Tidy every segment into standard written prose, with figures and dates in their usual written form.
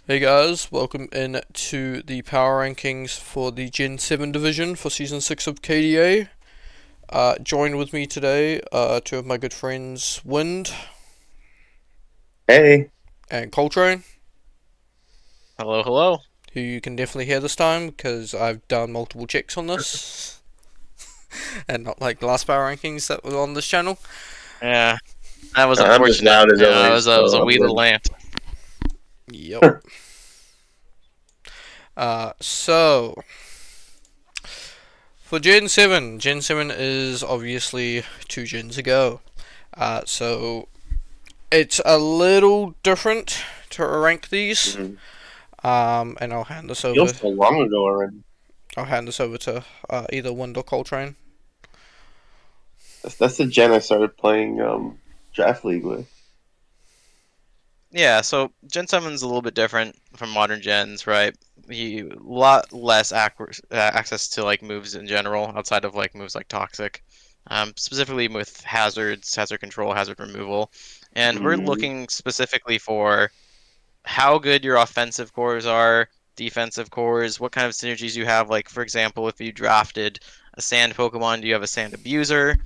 Hey guys, welcome in to the power rankings for the Gen 7 division for Season 6 of KDA. Joined with me today, two of my good friends, Wind Hey. and Coltrain, Hello, hello. who you can definitely hear this time because I've done multiple checks on this, and not like the last power rankings that were on this channel. Yeah, that was I'm just unfortunate. loud as Yeah, always, it was so a I'm wee good. little ant. Yep. So for Gen 7 is obviously 2 gens ago. So it's a little different to rank these. Mhm. And I'll hand this over. Feels so long ago already. I'll hand this over to either Wind or Coltrane. That's the gen I started playing Draft League with. Yeah, so Gen 7's a little bit different from modern gens, right? You lot less access to like moves in general, outside of like moves like Toxic, specifically with hazards, hazard control, hazard removal, and we're Mm, looking specifically for how good your offensive cores are, defensive cores, what kind of synergies you have. Like, for example, if you drafted a sand Pokemon, do you have a sand abuser?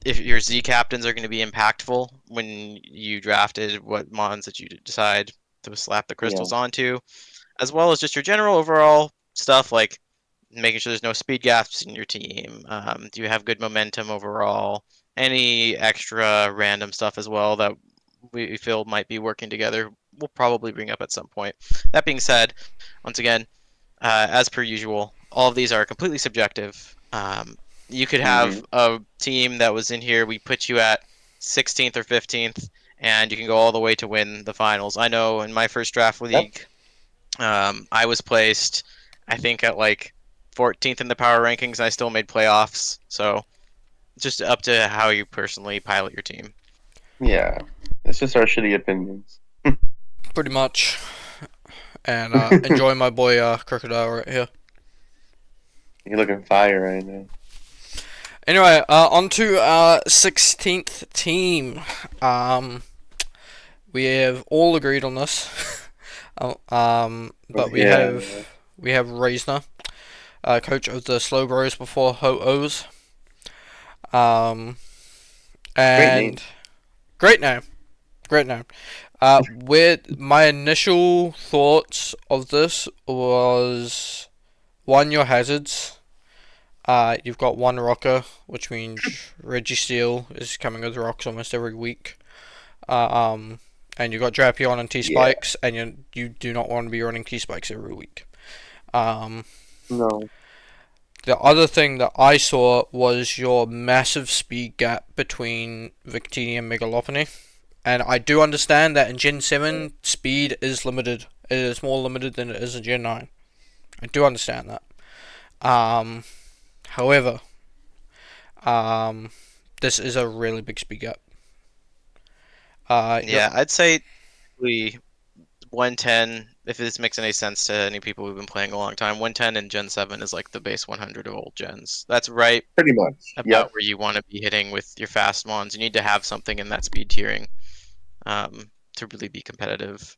If your Z captains are going to be impactful when you drafted what mons that you decide to slap the yeah, crystals onto, as well as just your general overall stuff like making sure there's no speed gaps in your team. Do you have good momentum overall? Any extra random stuff as well that we feel might be working together, we'll probably bring up at some point. That being said, once again, as per usual, all of these are completely subjective. You could have hmm a team that was in here, we put you at 16th or 15th, and you can go all the way to win the finals. I know in my first draft yep, league, I was placed, I think, at like 14th in the power rankings. I still made playoffs. So just up to how you personally pilot your team. yeah. It's just our shitty opinions. Pretty much. And enjoy my boy Crocodile right here. You're looking fire right now. Anyway, on to our 16th team. Um, we have all agreed on this. But we Yeah, have Reisner, coach of the Slow Bros before Ho-Ohs. Um, great name. and great name. Great name. With my initial thoughts of this was one, your hazards. You've got one rocker, which means Reggie Steele is coming with rocks almost every week. And you've got Drapion and T Yeah, Spikes, and you do not want to be running T Spikes every week. Um, no, the other thing that I saw was your massive speed gap between Victini and Megalopony. And I do understand that in Gen 7, speed is limited. It is more limited than it is in Gen 9. I do understand that. Um, however, um, this is a really big speed gap. Yep. Yeah, I'd say we 110, if this makes any sense to any people who've been playing a long time, 110 in Gen 7 is like the base 100 of old gens. That's right pretty much. about Yep, where you want to be hitting with your fast mons. You need to have something in that speed tiering to really be competitive.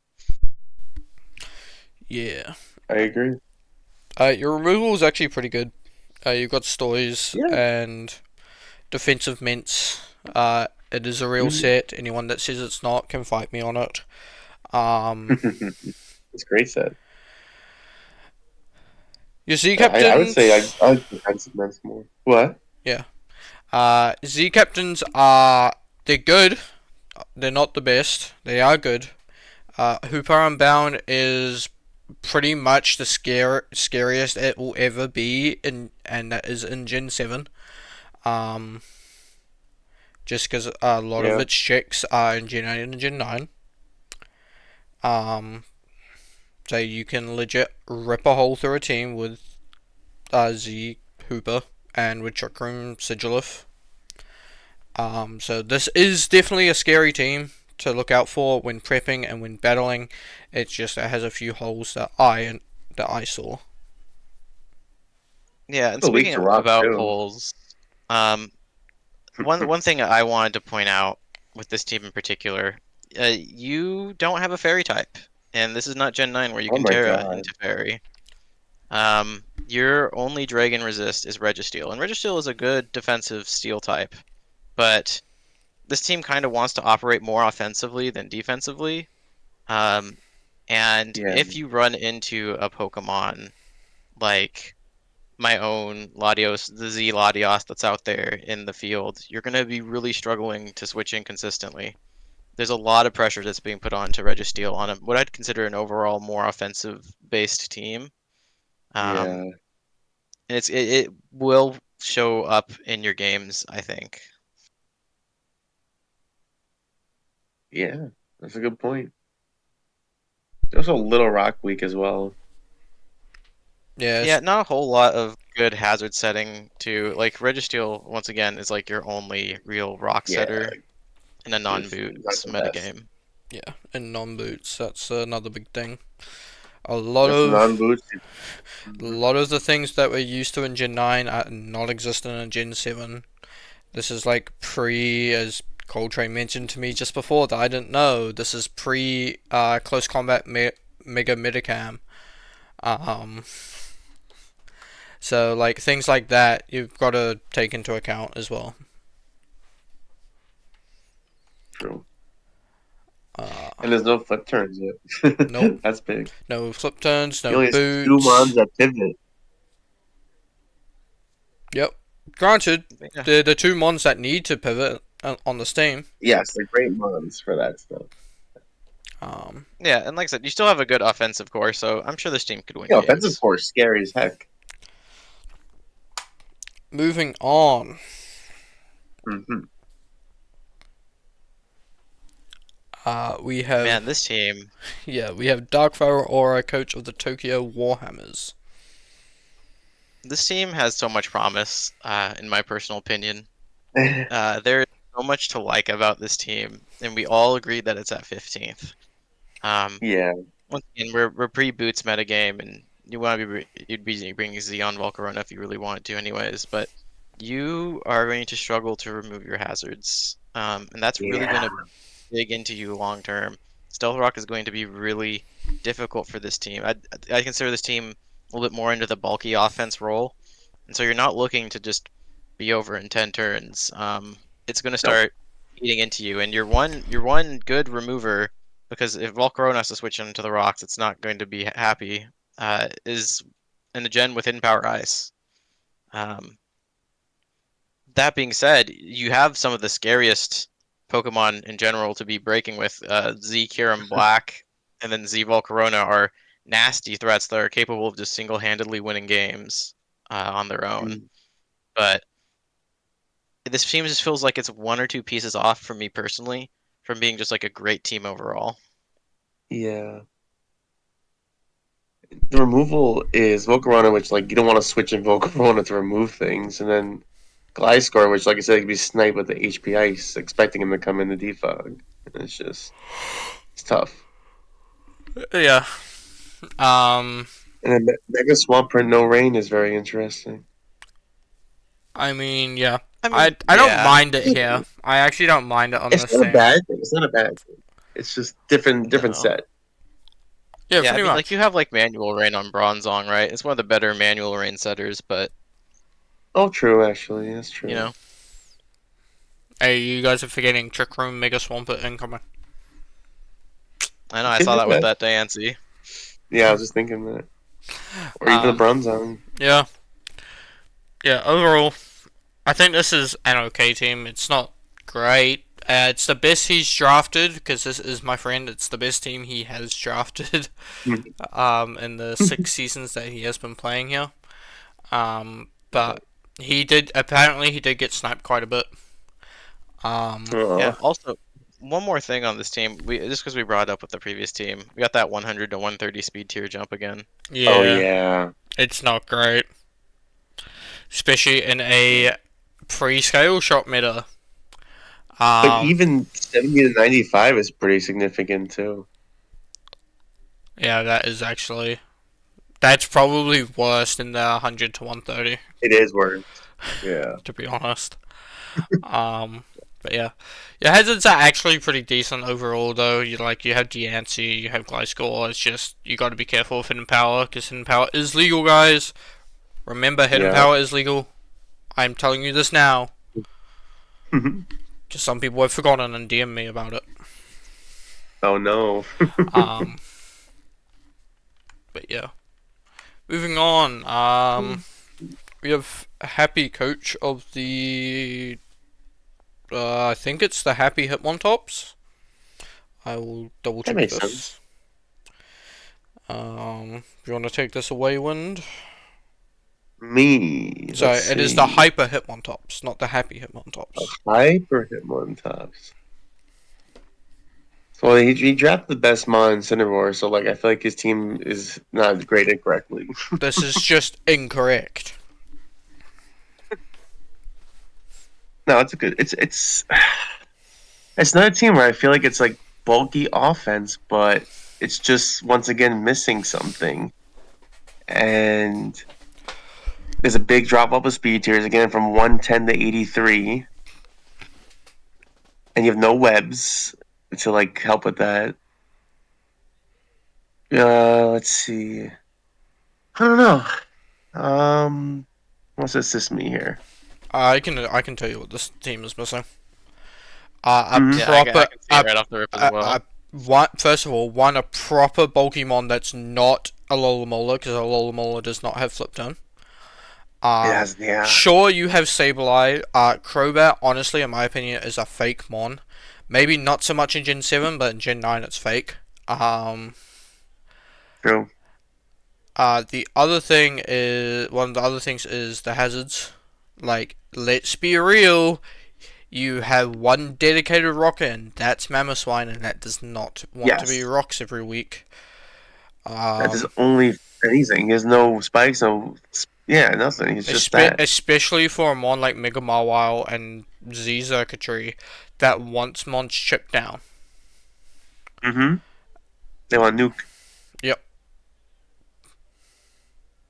Yeah. I agree. Your removal is actually pretty good. You've got Stoys Yeah, and Defensive Mints. It is a real mhm. set. Anyone that says it's not can fight me on it. Um, It's great set. your Z I would say captains, I like defensive men's more. What? yeah. Z captains are they're good. They're not the best. They are good. Hooper Unbound is pretty much the scariest it will ever be in, and that is in Gen 7. Um, just because a lot of Yeah, its checks are in Gen 8 and Gen 9. Um, so you can legit rip a hole through a team with Z Hooper and with Trick Room Sigilif. So this is definitely a scary team to look out for when prepping and when battling. It's just it has a few holes that I saw. Yeah, and the weak speaking to rock about too. holes, um, one thing I wanted to point out with this team in particular, you don't have a fairy type. and this is not Gen 9 where you Oh can my Terra god. into Fairy. Your only Dragon resist is Registeel, and Registeel is a good defensive steel type, but this team kind of wants to operate more offensively than defensively. Um, and Yeah. if you run into a Pokemon like my own Latios, the Z Latios that's out there in the field, you're going to be really struggling to switch in consistently. There's a lot of pressure that's being put on to Registeel on what I'd consider an overall more offensive based team. Um, Yeah. and it will show up in your games, I think. Yeah. That's a good point. There's also Little Rock Week as well. Yeah, Yes. not a whole lot of good hazard setting to like Registeel once again is like your only real rock Yeah. setter in a It's not non-boots the best. metagame. Yeah, and non-boots. That's another big thing. A lot That's of non-boost. a lot of the things that we're used to in Gen 9 are not existent in Gen 7. This is like pre, as Coltrain mentioned to me just before that I didn't know. This is pre close combat mega metacam. Um, so like things like that you've got to take into account as well. True. Uh, And there's no flip turns yet. nope, That's big. no flip turns, He no only has two mons boots. that pivot. Yep. Granted, Yeah. the two mons that need to pivot on the Steam. Yes, they're great mons for that stuff. Um, Yeah, and like I said, you still have a good offensive core, so I'm sure this team could win Yeah, offensive games. core is scary as heck. moving on. Hmm. We have Man, this team, we have Darkfire Aura, coach of the Tokyo Warhammers. this team has so much promise, in my personal opinion. There is so much to like about this team, and we all agree that it's at 15th. Um, Yeah. Once again, we're pre-boots metagame, and you want to you'd be bringing Xeon Volcarona if you really wanted to, anyways. But you are going to struggle to remove your hazards, and that's really going Yeah. to dig into you long term. Stealth Rock is going to be really difficult for this team. I consider this team a little bit more into the bulky offense role, and so you're not looking to just be over in 10 turns. It's going to No. start eating into you, and your one good remover, because if Volcarona has to switch into the rocks, it's not going to be happy. Is in the gen within Power Ice. Um, that being said, you have some of the scariest Pokemon in general to be breaking with. Z Kyurem Black and then Z Volcarona are nasty threats that are capable of just single-handedly winning games on their own. Mm. But this team just feels like it's one or two pieces off for me personally from being just like a great team overall. Yeah. The removal is Volcarona, which like you don't want to switch in Volcarona to remove things, and then Gliscor, which like I said, can be sniped with the HP Ice, expecting him to come in the defog. It's just it's tough. Yeah. Um, And then Mega Swampert No Rain is very interesting. I mean, yeah. I mean, I don't yeah, mind it here. I actually don't mind it on It's this not a thing. bad thing. It's not a bad thing. It's just different no. set. Yeah, Yeah, I pretty mean, like much. you have like Manual Rain on Bronzong, right? It's one of the better Manual Rain setters, but Oh, true. Actually, that's you true. know, Hey, you guys are forgetting Trick Room Mega Swampert incoming. I know You I can saw do that with that. that Diancie. Yeah, I was just thinking that, or even the Um, Bronze Zone. yeah. Yeah, overall, I think this is an okay team. It's not great. It's the best he's drafted, because this is my friend. It's the best team he has drafted in the 6 seasons that he has been playing here. But he did get sniped quite a bit. Yeah. Oh, Also, one more thing on this team, we just because we brought it up with the previous team, we got that 100 to 130 speed tier jump again. oh Yeah, yeah. it's not great, especially in a pre-scale shot meta. But Um, even 70 to 95 is pretty significant too. yeah, that's probably worse than the 100 to 130, It is worse. Yeah. to be honest. Um, But yeah, your hazards are actually pretty decent overall. Though you have Diancie, you have Gliscor. It's just you got to be careful with hidden power because hidden power is legal, guys. Remember, hidden Yeah. power is legal. I'm telling you this now. Because some people have forgotten and DM me about it. Oh no. Um, but yeah. Moving on. We have a happy coach of the. I think it's the Happy Hitmontops. I will double That check makes this. sense. If you want to take this away, Wind. Me. So Let's it is the see. Hyper Hitmontops, not the Happy Hitmontops. Hyper Hitmontops. Well, he drafted the best Mon in Cinnamore, so like I feel like his team is not graded correctly. This is just incorrect. No, it's a good. It's another team where I feel like it's like bulky offense, but it's just once again missing something. And there's a big drop off of speed tiers again from 110 to 83, and you have no webs to like help with that. Let's see. I don't know. What's assist me here? I can tell you what this team is missing. A Mhm. Yeah, I proper can see it right off the rip as well. first of all, a proper Pokemon that's not a Alola because a Alola does not have Flip Turn. Yeah. Sure, you have Sableye. Crobat, honestly, in my opinion, is a fake Mon. Maybe not so much in Gen 7, but in Gen 9 it's fake. True. The other thing is, one of the other things is the hazards. Like, let's be real, you have one dedicated rocker, and that's Mamoswine, and that does not want to be Yes. rocks every week. That is only anything. He has no spikes, nothing. He's just that. Especially for a mon like Mega Mawile and Z Circuitry that wants mons chipped down. Mm-hmm. They want nuke. Yep.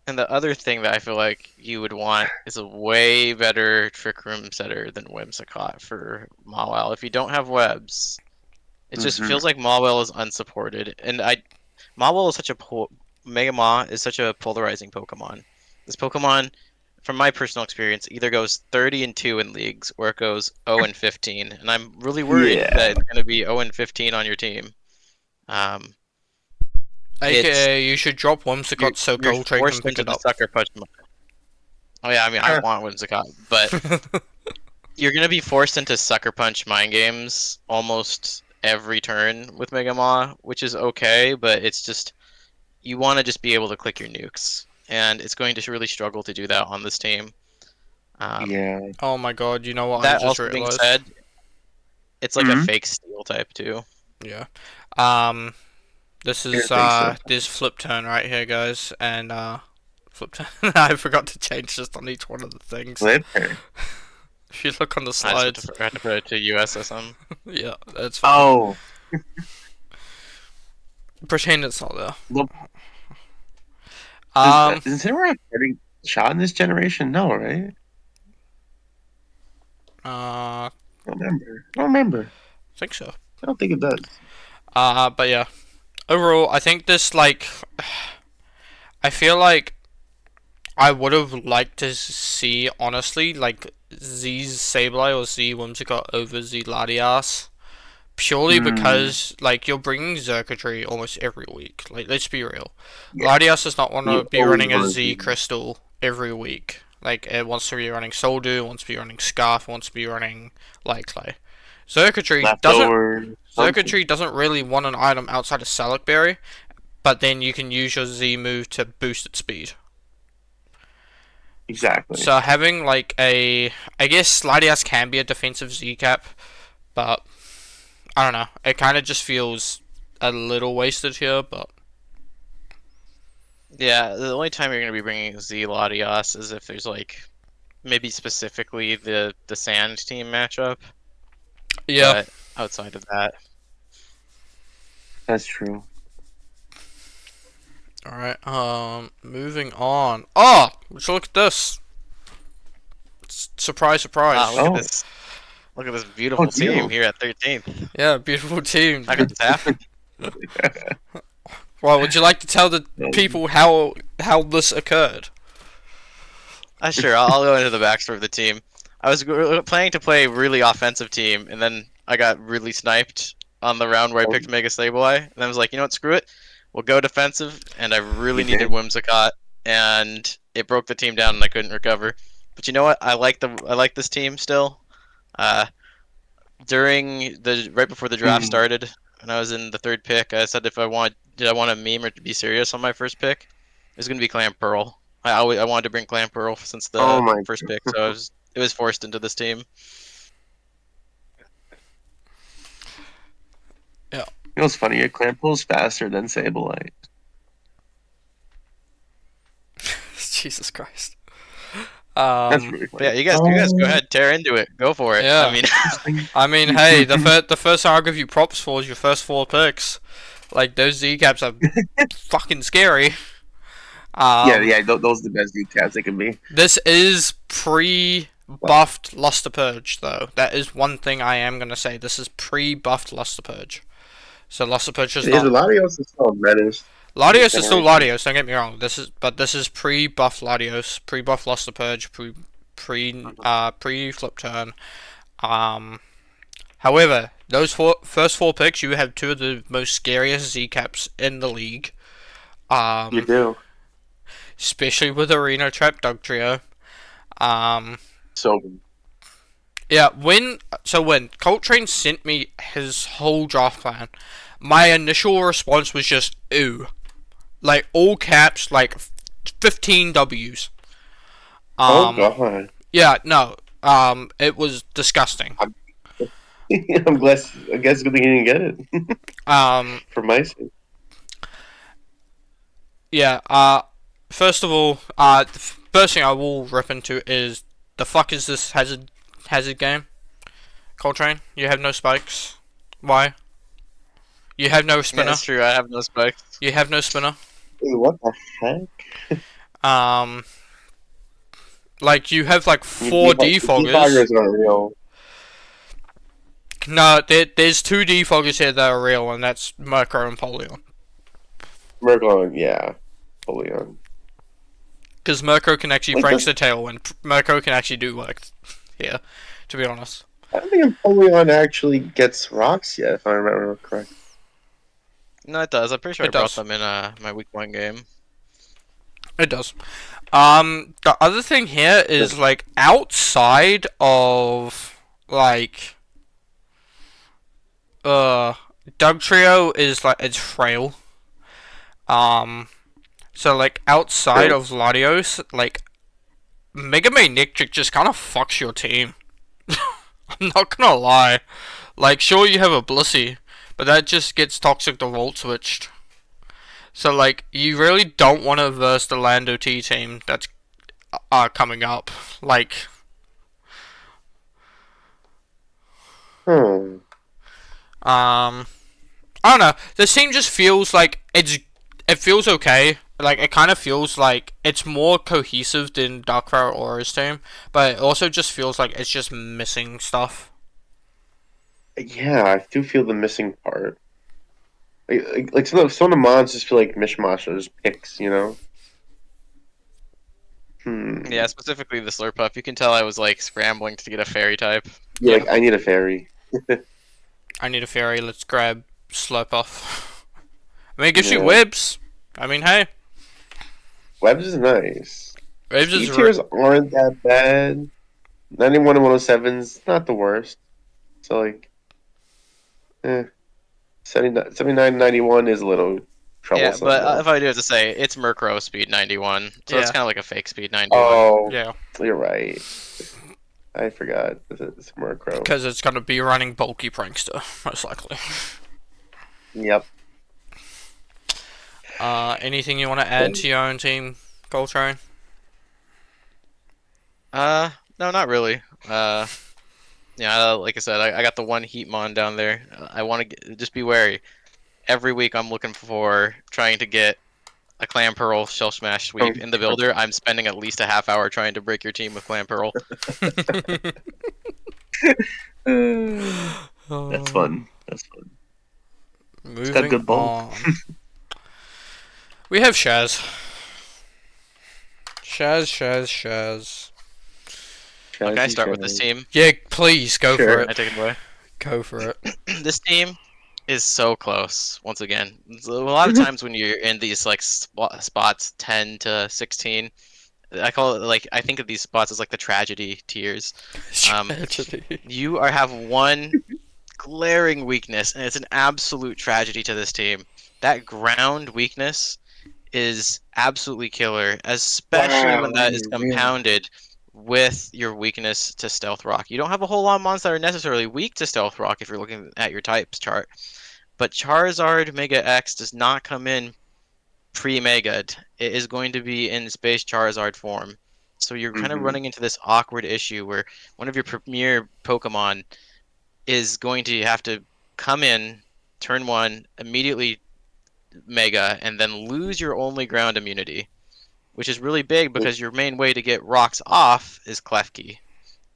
And the other thing that I feel like you would want is a way better Trick Room setter than Whimsicott for Mawile. If you don't have webs, it just Mhm. feels like Mawile is unsupported. And Mawile is such a Mega Maw is such a polarizing Pokemon. This Pokemon, from my personal experience, either goes 30-2 in leagues or it goes 0-15, and I'm really worried Yeah. that it's going to be 0-15 on your team. AKA, you should drop Whimsicott so You're Coltrain can forced pick into it the up. sucker punch. Oh yeah, I mean I want Whimsicott, but you're gonna be forced into sucker punch mind games almost every turn with Mega Maw, which is okay, but it's just you want to just be able to click your nukes, and it's going to really struggle to do that on this team. Yeah. Oh my god, you know what I That just also being realized? said, it's like a Mhm. fake steel type too. Yeah. This is think so. this flip turn right here, guys, and flip turn. I forgot to change just on each one of the things. Flipper. If you look on the I slides, just had to put it to USSM. yeah, that's fine. Oh. Pretend it's not there. Well, Um, is there a parting shot in this generation? No, right? I I don't remember. I don't remember. think so. I don't think it does. But yeah, overall, I think this like, I feel like I would have liked to see honestly like Z's Sableye or Z Whimsicott over Z Latias. Purely because, like, you're bringing Circuitry almost every week. Like, let's be real. Yeah. Latias does not want to You be always running a wanna Z see- Crystal every week. Like, it wants to be running Soldew, wants to be running Scarf, wants to be running Light Clay. Leftover. Circuitry doesn't really want an item outside of Salak Berry, but then you can use your Z move to boost its speed. Exactly. So having, like, I guess Latias can be a defensive Z cap, but I don't know. It kind of just feels a little wasted here, but Yeah, the only time you're gonna be bringing Z Latias is if there's like maybe specifically the Sand team matchup. yeah. But outside of that, That's true. All right. Moving on. Oh, let's look at this. Surprise, surprise. look Oh. at this. Look at this Oh, beautiful it's you. team here at 13th. Yeah, beautiful team. How could this happen? Well, would you like to tell the people how this occurred? Sure, I'll go into the backstory of the team. I was planning to play a really offensive team, and then I got really sniped on the round where I picked Mega Sableye, and I was like, you know what, screw it. We'll go defensive, and I really You needed did. Whimsicott, and it broke the team down, and I couldn't recover. But you know what? I like this team still. Uh, during the right before the draft Hmm. started, when I was in the third pick, I said if I want did I want a meme or to be serious on my first pick, it was gonna be Clam Pearl. I wanted to bring Clam Pearl since Oh the my. first pick, so it was forced into this team. Yeah. You know what's funny? Your Clampool's faster than Sableye. Jesus Christ. That's really But yeah, funny. you guys go ahead, tear into it, go for it. Yeah. I mean, I mean, hey, the first thing I'll give you props for is your first 4 picks. Like those Z caps are fucking scary. Yeah. Those are the best decaps they can be. This is pre-buffed Luster Purge, though. That is one thing I am gonna say. This is pre-buffed Luster Purge. So Luster Purge is Is not. Latios is still a menace? Latios is still Generation. Latios. Don't get me wrong. This is pre-buff Latios, pre-buff Luster Purge, pre flip turn. However, those first 4 picks, you have 2 of the most scariest Z caps in the league. You do. Especially with Arena Trap Dugtrio. So Yeah, when Coltrain sent me his whole draft plan, my initial response was just ooh, like all caps, like 15 W's. oh god. Yeah, no, it was disgusting. I'm glad. I guess good thing you didn't get it. For my sake. Yeah, first of all, the first thing I will rip into is the fuck is this hazard game? Coltrane, you have no spikes. Why? You have no yeah, spinner. that's true. I have no spikes. You have no spinner. Wait, what the heck? Like you have like 4 defoggers. Defoggers aren't real. No, there's 2 defoggers here that are real, and that's Merco and Polion. Mercon, yeah. Polion. Because Merco can actually Like Frank's this- the tail, and Merco can actually do work here, to be honest. I don't think Polion actually gets rocks yet, if I remember correctly. No, it does. I'm pretty sure It I brought does. them in my week 1 game. It does. The other thing here is like outside of like Doug Trio is like it's frail. So like outside of Latios, like Mega Man Nicktrick just kind of fucks your team. I'm not gonna lie. Like sure you have a Blissey, but that just gets toxic to Volt switched. So like you really don't want to verse the Lando T team that's coming up. Like Hmm. I don't know. This team just feels like it feels okay. Like it kind of feels like it's more cohesive than Darkfire or Aura's team, but it also just feels like it's just missing stuff. Yeah, I do feel the missing part. Like some of the mods just feel like mishmash or just picks, you know? Yeah, specifically the Slurpuff. You can tell I was like scrambling to get a fairy type. Yeah, Yeah. like I need a fairy. I need a fairy. Let's grab Slurpuff. I mean, it gives you Yeah. webs. I mean, hey, Webs is nice. webs is Tiers aren't that bad. 91 and 107's not the worst. So like 79 91 is a little Yeah, troublesome. but though. if I do have to say, it's Murkrow speed 91, so it's Yeah. kind of like a fake speed 91. Oh, yeah, you're right. I forgot. It's Murkrow. because it's gonna be running bulky prankster most likely. Yep. Anything you want to add to your own team, Coltrane? No, not really. Yeah, like I said, I got the one Heatmon down there. I want to just be wary. Every week I'm looking for trying to get a Clam Pearl Shell Smash sweep in the builder. I'm spending at least a half hour trying to break your team with Clam Pearl. That's Uh, fun. That's fun. It's got moving good bulk. on. We have Shaz. Shaz. Okay, I Shazzy start with this Shaz. team. Yeah, please go for Sure. it. I take it away. Go for it. This team is so close. Once again, a lot of times when you're in these like spots 10 to 16, I call it like I think of these spots as like the tragedy tiers. Um, Tragedy. you have one glaring weakness, and it's an absolute tragedy to this team. That ground weakness is absolutely killer, especially when Wow, that is really? compounded with your weakness to stealth rock. You don't have a whole lot of mons that are necessarily weak to stealth rock if you're looking at your types chart, but Charizard Mega X does not come in pre-Mega'd. It is going to be in Space Charizard form. So you're kind of Mm-hmm. running into this awkward issue where one of your premier Pokemon is going to have to come in turn one, immediately Mega, and then lose your only ground immunity, which is really big because your main way to get rocks off is Klefki.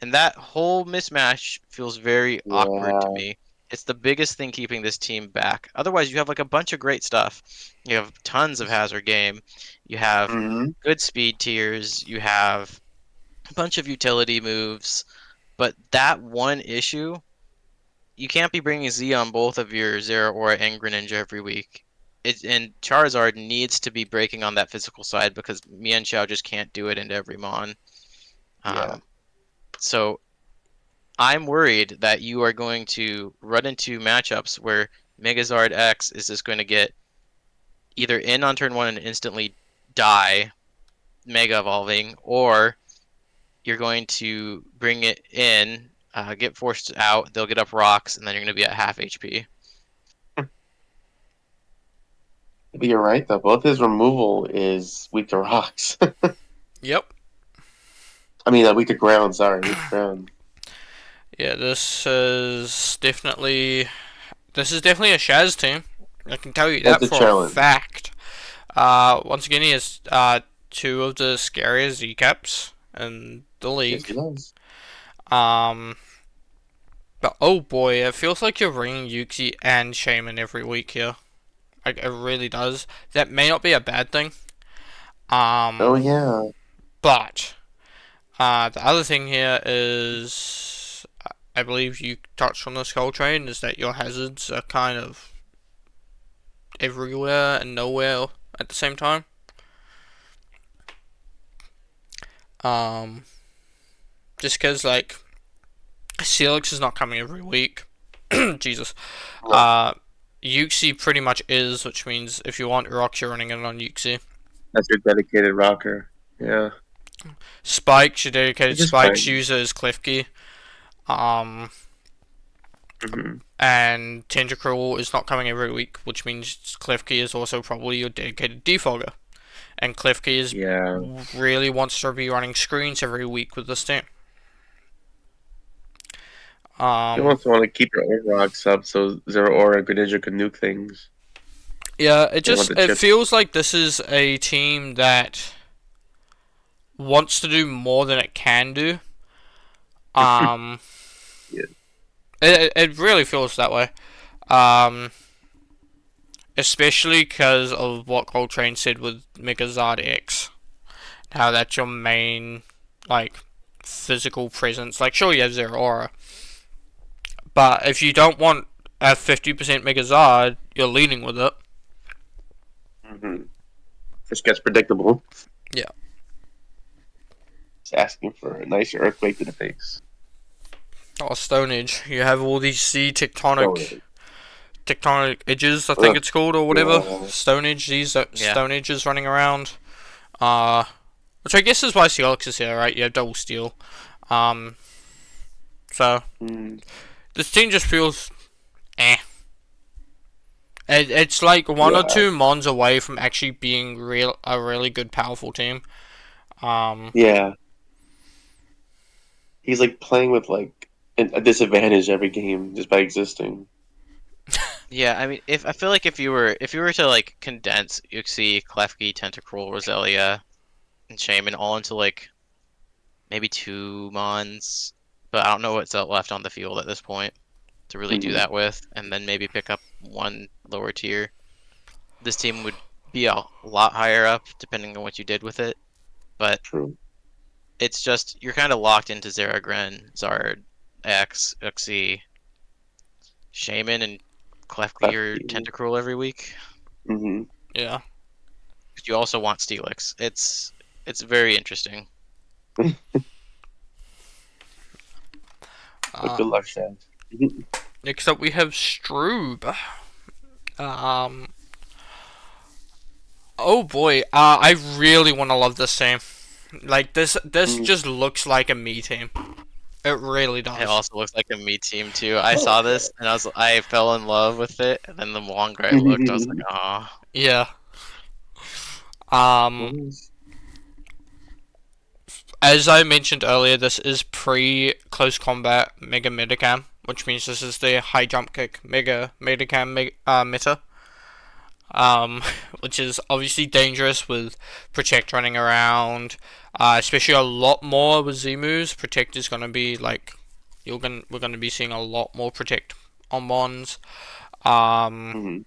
And that whole mismatch feels very awkward to Yeah. me. It's the biggest thing keeping this team back. Otherwise, you have like a bunch of great stuff. You have tons of hazard game. You have Mm-hmm. good speed tiers. You have a bunch of utility moves. But that one issue, you can't be bringing Z on both of your Zero Aura and Greninja every week. And Charizard needs to be breaking on that physical side because Mian Xiao just can't do it into every Mon. Yeah. Um, so I'm worried that you are going to run into matchups where Megazard X is just going to get either in on turn one and instantly die, Mega Evolving, or you're going to bring it in, get forced out, they'll get up rocks, and then you're going to be at half HP. But you're right though. Both his removal is weak to rocks. Yep. I mean, weak to ground. Sorry, weak to ground. Yeah, this is definitely a Shaz team. I can tell you That's that a for a challenge. fact. Once again, he has two of the scariest Z caps in the Yes, he league. does. Um, but oh boy, it feels like you're bringing Yuki and Shaman every week here. Like it really does. That may not be a bad thing. Oh Um, yeah. but the other thing here is, I believe you touched on this, Coltrain, is that your hazards are kind of everywhere and nowhere at the same time. Um, just because like Celix is not coming every week. Jesus. No, Uxie pretty much is, which means if you want rocks, you're running it on Uxie. that's your dedicated rocker. Yeah. Spikes, your dedicated Which is Spikes fine. user is Klefki. Um, Mm-hmm. and Tentacruel is not coming every week, which means Klefki is also probably your dedicated defogger. And Klefki is Yeah. really wants to be running screens every week with this team. You Um, also want to keep your own rocks up so Zero Aura and Greninja can nuke things. yeah, They want the it chip. feels like this is a team that wants to do more than it can do. Um, Yeah. it really feels that way. Um, especially because of what Coltrane said with Megazard X. How that's your main, like, physical presence. Like, sure, you have Zero Aura. But if you don't want a 50% Megazard, you're leading with it. Mm-hmm. Just gets predictable. Yeah. It's asking for a nice earthquake to the face. Oh, Stone Age. You have all these sea So, tectonic edges, I think ugh, it's called, or whatever. yeah. Stone Age, these Yeah. Stone Ages running around. Uh, which I guess is why Celix is here, right? You have double steel. Um, so Mm, this team just feels eh. It's like one or yeah. two mons away from actually being a really good, powerful team. Um, Yeah. He's like playing with like a disadvantage every game just by existing. Yeah, I mean, if I feel like if you were to like condense Uxie, Klefki, Tentacruel, Roselia, and Shaman all into like maybe two Mons, but I don't know what's left on the field at this point to really do Mhm. that with, and then maybe pick up one lower tier. This team would be a lot higher up depending on what you did with it, but True. it's just you're kind of locked into Zaragren, Zard, X, Uxie, Shaman, and Klefki or Lefty. Tentacruel every week. Mm-hmm. Yeah. But you also want Steelix. It's very interesting. But Uh, good luck, Shad. Mhm. Next up we have Stroob. Um. Oh boy. I really want to love this team. Like this Mm. just looks like a me team. It really It does. also looks like a me team too. I saw this and I fell in love with it, and then the longer I looked, I was like, ah, Yeah. Um. Nice. As I mentioned earlier, this is pre close combat Mega Metacam, which means this is the high jump kick Mega Metacam meta. Um, which is obviously dangerous with Protect running around, especially a lot more with Z moves. Protect is gonna be like we're gonna be seeing a lot more Protect on Mons. Um, Mhm.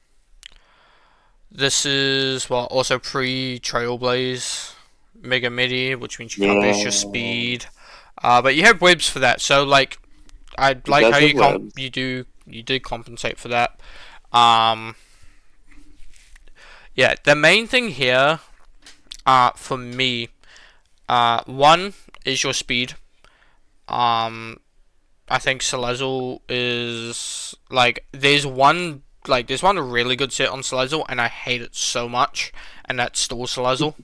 this is also pre Trailblaze Mega Midi, which means you can't boost your Yeah. speed. But you have webs for that, so like I He like how does have webs. you do compensate for that. Um, yeah, the main thing here, for me, one is your speed. Um, I think Salazzle is like there's one really good set on Salazzle, and I hate it so much, and that's Stall Salazzle.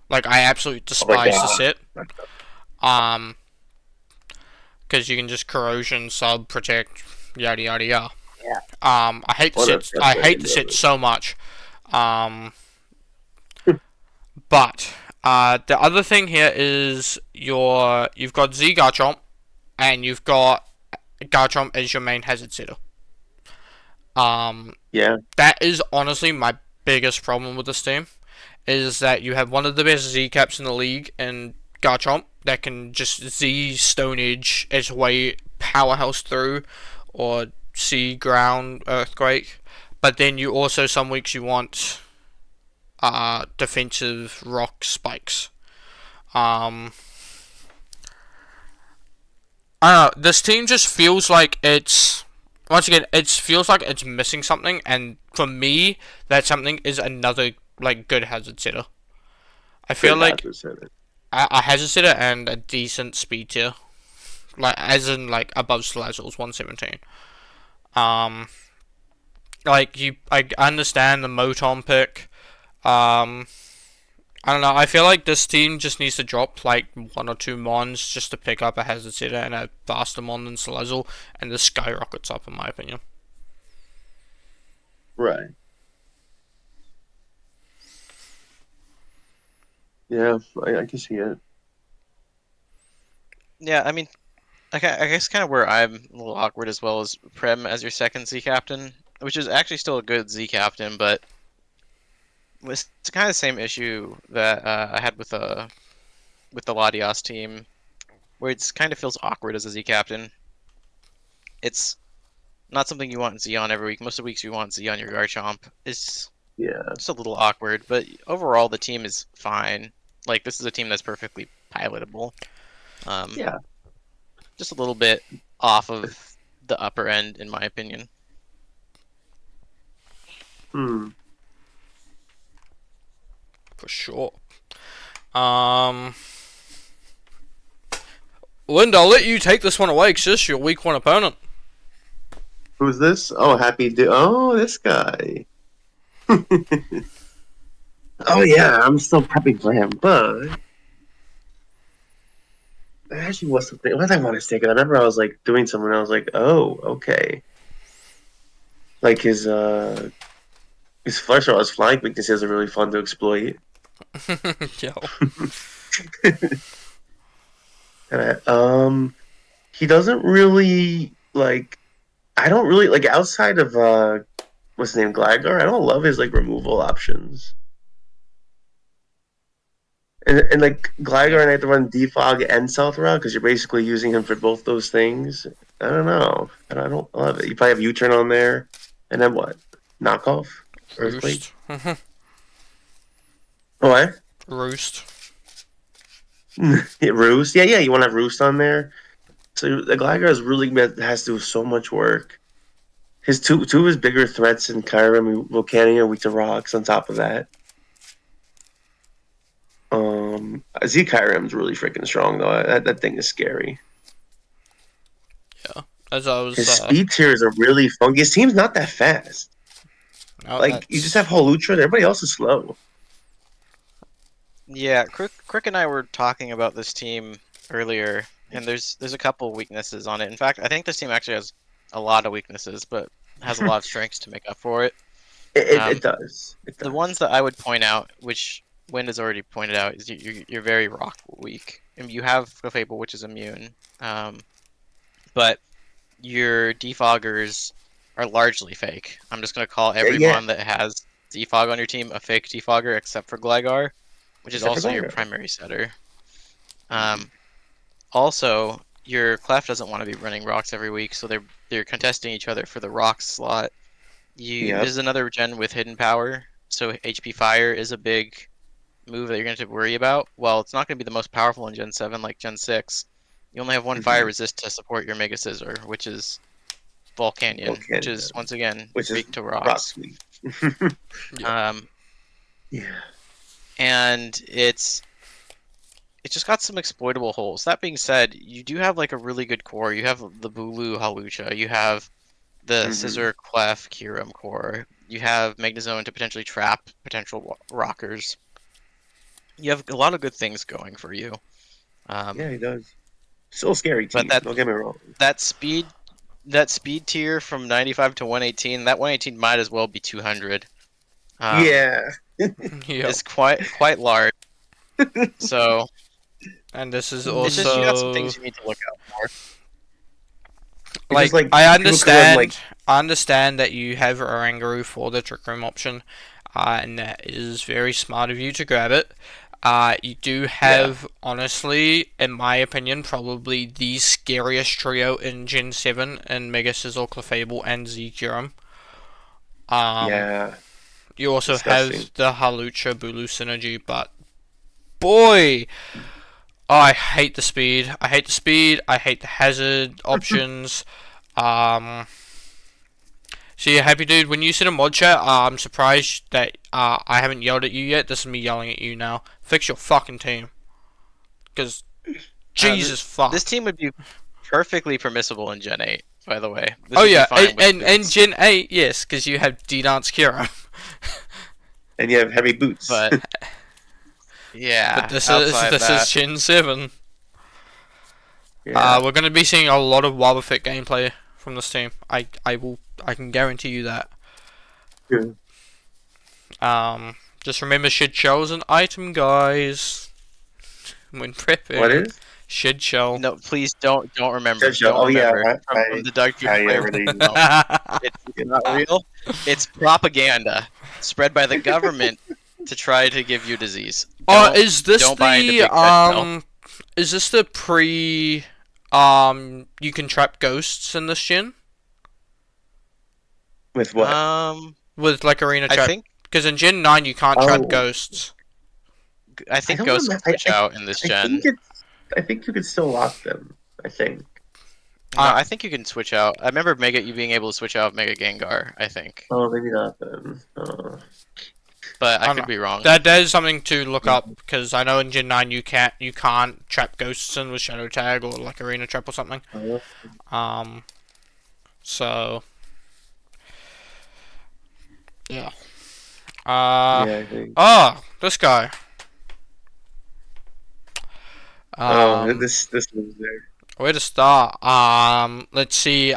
Like I absolutely Oh my despise the god. set. Um, because you can just corrosion, sub, protect, yada yada yada. Yeah. I hate the What a set. I hate frustrating the set moment. so much. Um, but the other thing here is you've got Z Garchomp and you've got Garchomp as your main hazard setter. Um, Yeah. that is honestly my biggest problem with this team. Is that you have one of the best Z caps in the league in Garchomp that can just Z Stone Edge its way powerhouse through, or C Ground Earthquake. But then you also some weeks you want defensive rock spikes. Um, I don't know. This team just feels like it's once again it feels like it's missing something, and for me, that something is another like good hazard setter. I feel Good like hazard center. a hazard setter and a decent speed tier, like as in like above Slazzle's 117. Um, I understand the Moton pick. Um, I don't know. I feel like this team just needs to drop like one or two mons just to pick up a hazard setter and a faster mon than Salazzle, and this skyrockets up in my opinion. Right. Yeah, I can see it. yeah. I mean, I guess kind of where I'm a little awkward as well as Prem as your second Z captain, which is actually still a good Z captain, but it's kind of the same issue that I had with the Latias team, where it's kind of feels awkward as a Z captain. It's not something you want Z on every week. Most of the weeks you want Z on your Garchomp. It's Yeah. just a little awkward, but overall the team is fine. Like this is a team that's perfectly pilotable. Um, Yeah. just a little bit off of the upper end, in my opinion. Hmm. For sure. Um, Linda, I'll let you take this one away because this is your week one opponent. Who's this? Oh, Oh, this guy. Oh yeah, I'm still prepping for him, but there actually was something. What did I want to say? 'Cause I remember I was like doing something. And I was like, oh, okay. Like his flesh or his flying weakness is really fun to exploit. Yo. And he doesn't really like. I don't really like outside of what's his name, Gligar. I don't love his like removal options. And like Gligar, and I have to run Defog and Stealth Route because you're basically using him for both those things. I don't know. I don't love it. You probably have U-turn on there, and then what? Knockoff, Earthquake. Roost. What? Roost. Roost. Yeah. You want to have Roost on there. So the Gligar has to do so much work. His two of his bigger threats in Kyurem and Volcanion are weak to rocks. On top of that, Z Kyurem's really freaking strong though. That thing is scary. Yeah. As I was. His speed tiers are really funky. His team's not that fast. No, Like you just have Holutra, and everybody else is slow. Yeah, Crick and I were talking about this team earlier, and there's a couple weaknesses on it. In fact, I think this team actually has a lot of weaknesses, but has a lot of strengths to make up for it. It does. The ones that I would point out, which Wind has already pointed out, is you're very rock weak. And you have Clefable, which is immune, but your defoggers are largely fake. I'm just gonna call everyone that has defog on your team a fake defogger, except for Gligar, which is also your primary setter. Also, your Clef doesn't want to be running rocks every week, so they're contesting each other for the rock slot. This is another gen with hidden power, so HP Fire is a big move that you're going to have to worry about. Well, it's not going to be the most powerful in Gen 7 like Gen 6. You only have one fire resist to support your Mega Scissor, which is Volcanion, which is once again weak to rocks. And it's just got some exploitable holes. That being said, you do have like a really good core. You have the Bulu Halucha. You have the Scissor Clef Kyurem core. You have Magnezone to potentially trap potential rockers. You have a lot of good things going for you. Yeah, he does. Still scary team. But don't get me wrong. That speed tier from 95 to 118. That 118 might as well be 200. It's quite large. So. And this is also. It's just you got some things you need to look out for. Like I understand, I understand that you have Oranguru for the Trick Room option, and that is very smart of you to grab it. You do have, honestly, in my opinion, probably the scariest trio in Gen 7 in Mega Scizor, Clefable, and Kyurem. You also have the Halucha Bulu synergy, but boy, I hate the speed. I hate the hazard options. So yeah, Happy Dude, when you said a mod chat, I'm surprised that I haven't yelled at you yet. This is me yelling at you now. Fix your fucking team. Because, Jesus fuck. This team would be perfectly permissible in Gen 8, by the way. And Gen 8, yes, because you have D-Dance Kira. And you have heavy boots. But, yeah, but this is Gen 7. Yeah. We're going to be seeing a lot of Wobbuffet gameplay from this team. I can guarantee you that. Just remember Shed Shell is an item, guys. When prepping. What is? Shed Shell. No, please don't remember. Shed Shell. From the Dark It's not real. It's propaganda spread by the government to try to give you disease. Is this the is this the pre you can trap ghosts in this gen? With what? With like arena trap. Because in Gen 9 you can't trap ghosts. I think ghosts will switch out in this gen. I think you can still lock them. I think. No, I think you can switch out. I remember you being able to switch out Mega Gengar, I think. Oh, maybe not then. But I could be wrong. That is something to look up, because I know in Gen 9 you can't trap ghosts in with Shadow Tag or like arena trap or something. So yeah. I think. This guy. This was there. Where to start? Let's see.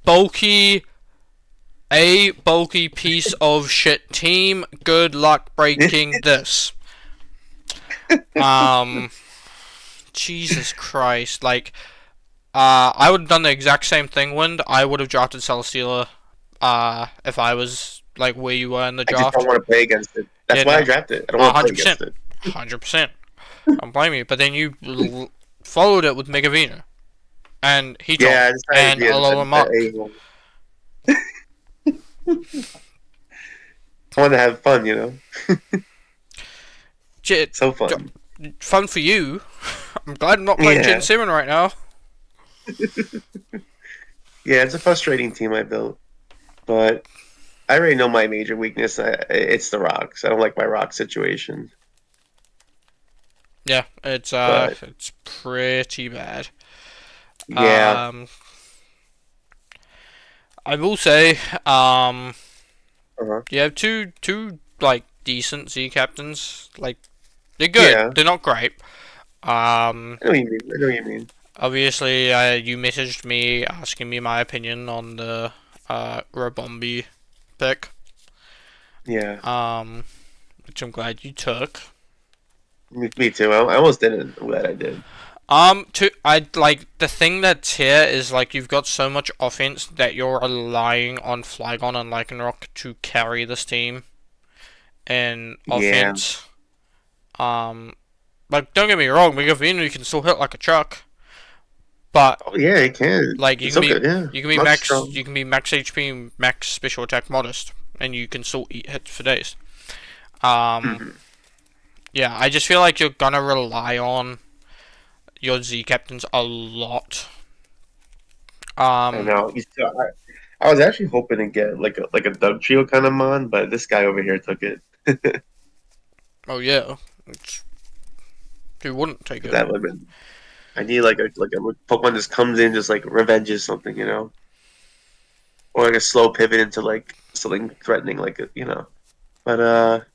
Bulky piece of shit team. Good luck breaking this. Jesus Christ! Like, I would have done the exact same thing. Wind. I would have drafted Celesteela. If I was like where you were in the draft. I just don't want to play against it. That's why I drafted it. I don't want to play against it. 100%. I don't blame you. But then you followed it with Megavino and Heatron Yeah, I decided to and be Alola Muck. a-hole. I want to have fun, you know? J- So fun. Fun for you. I'm glad I'm not playing Gen Yeah. 7 right now. Yeah, it's a frustrating team I built. But I already know my major weakness. It's the rocks. I don't like my rock situation. Yeah, But it's pretty bad. yeah. Um, I will say, Uh-huh. you have two like decent Z captains. Like they're good. Yeah. They're not great. Um, I know what you mean. I know what you mean. obviously, you messaged me asking me my opinion on the Robombi pick. Yeah. Um, which I'm glad you took. Me too. I almost didn't. I'm glad I did. I like the thing that's here is like you've got so much offense that you're relying on Flygon and Lycanroc to carry this team in Yeah. offense. Um, like don't get me wrong, Megavino can still hit like a truck, but Oh yeah, it can. like It's okay. Yeah. Not strong. you can be max HP, max special attack, modest, and you can still eat hits for days. Um, Mhm. yeah, I just feel like you're gonna rely on your Z captains a lot. I Um, know. I was actually hoping to get like a Doug Trio kind of mon, but this guy over here took it. oh yeah, it's, who wouldn't take it? That would have been. I need like a Pokemon just comes in just like revenges something, you know, or like a slow pivot into like something threatening, like you know. But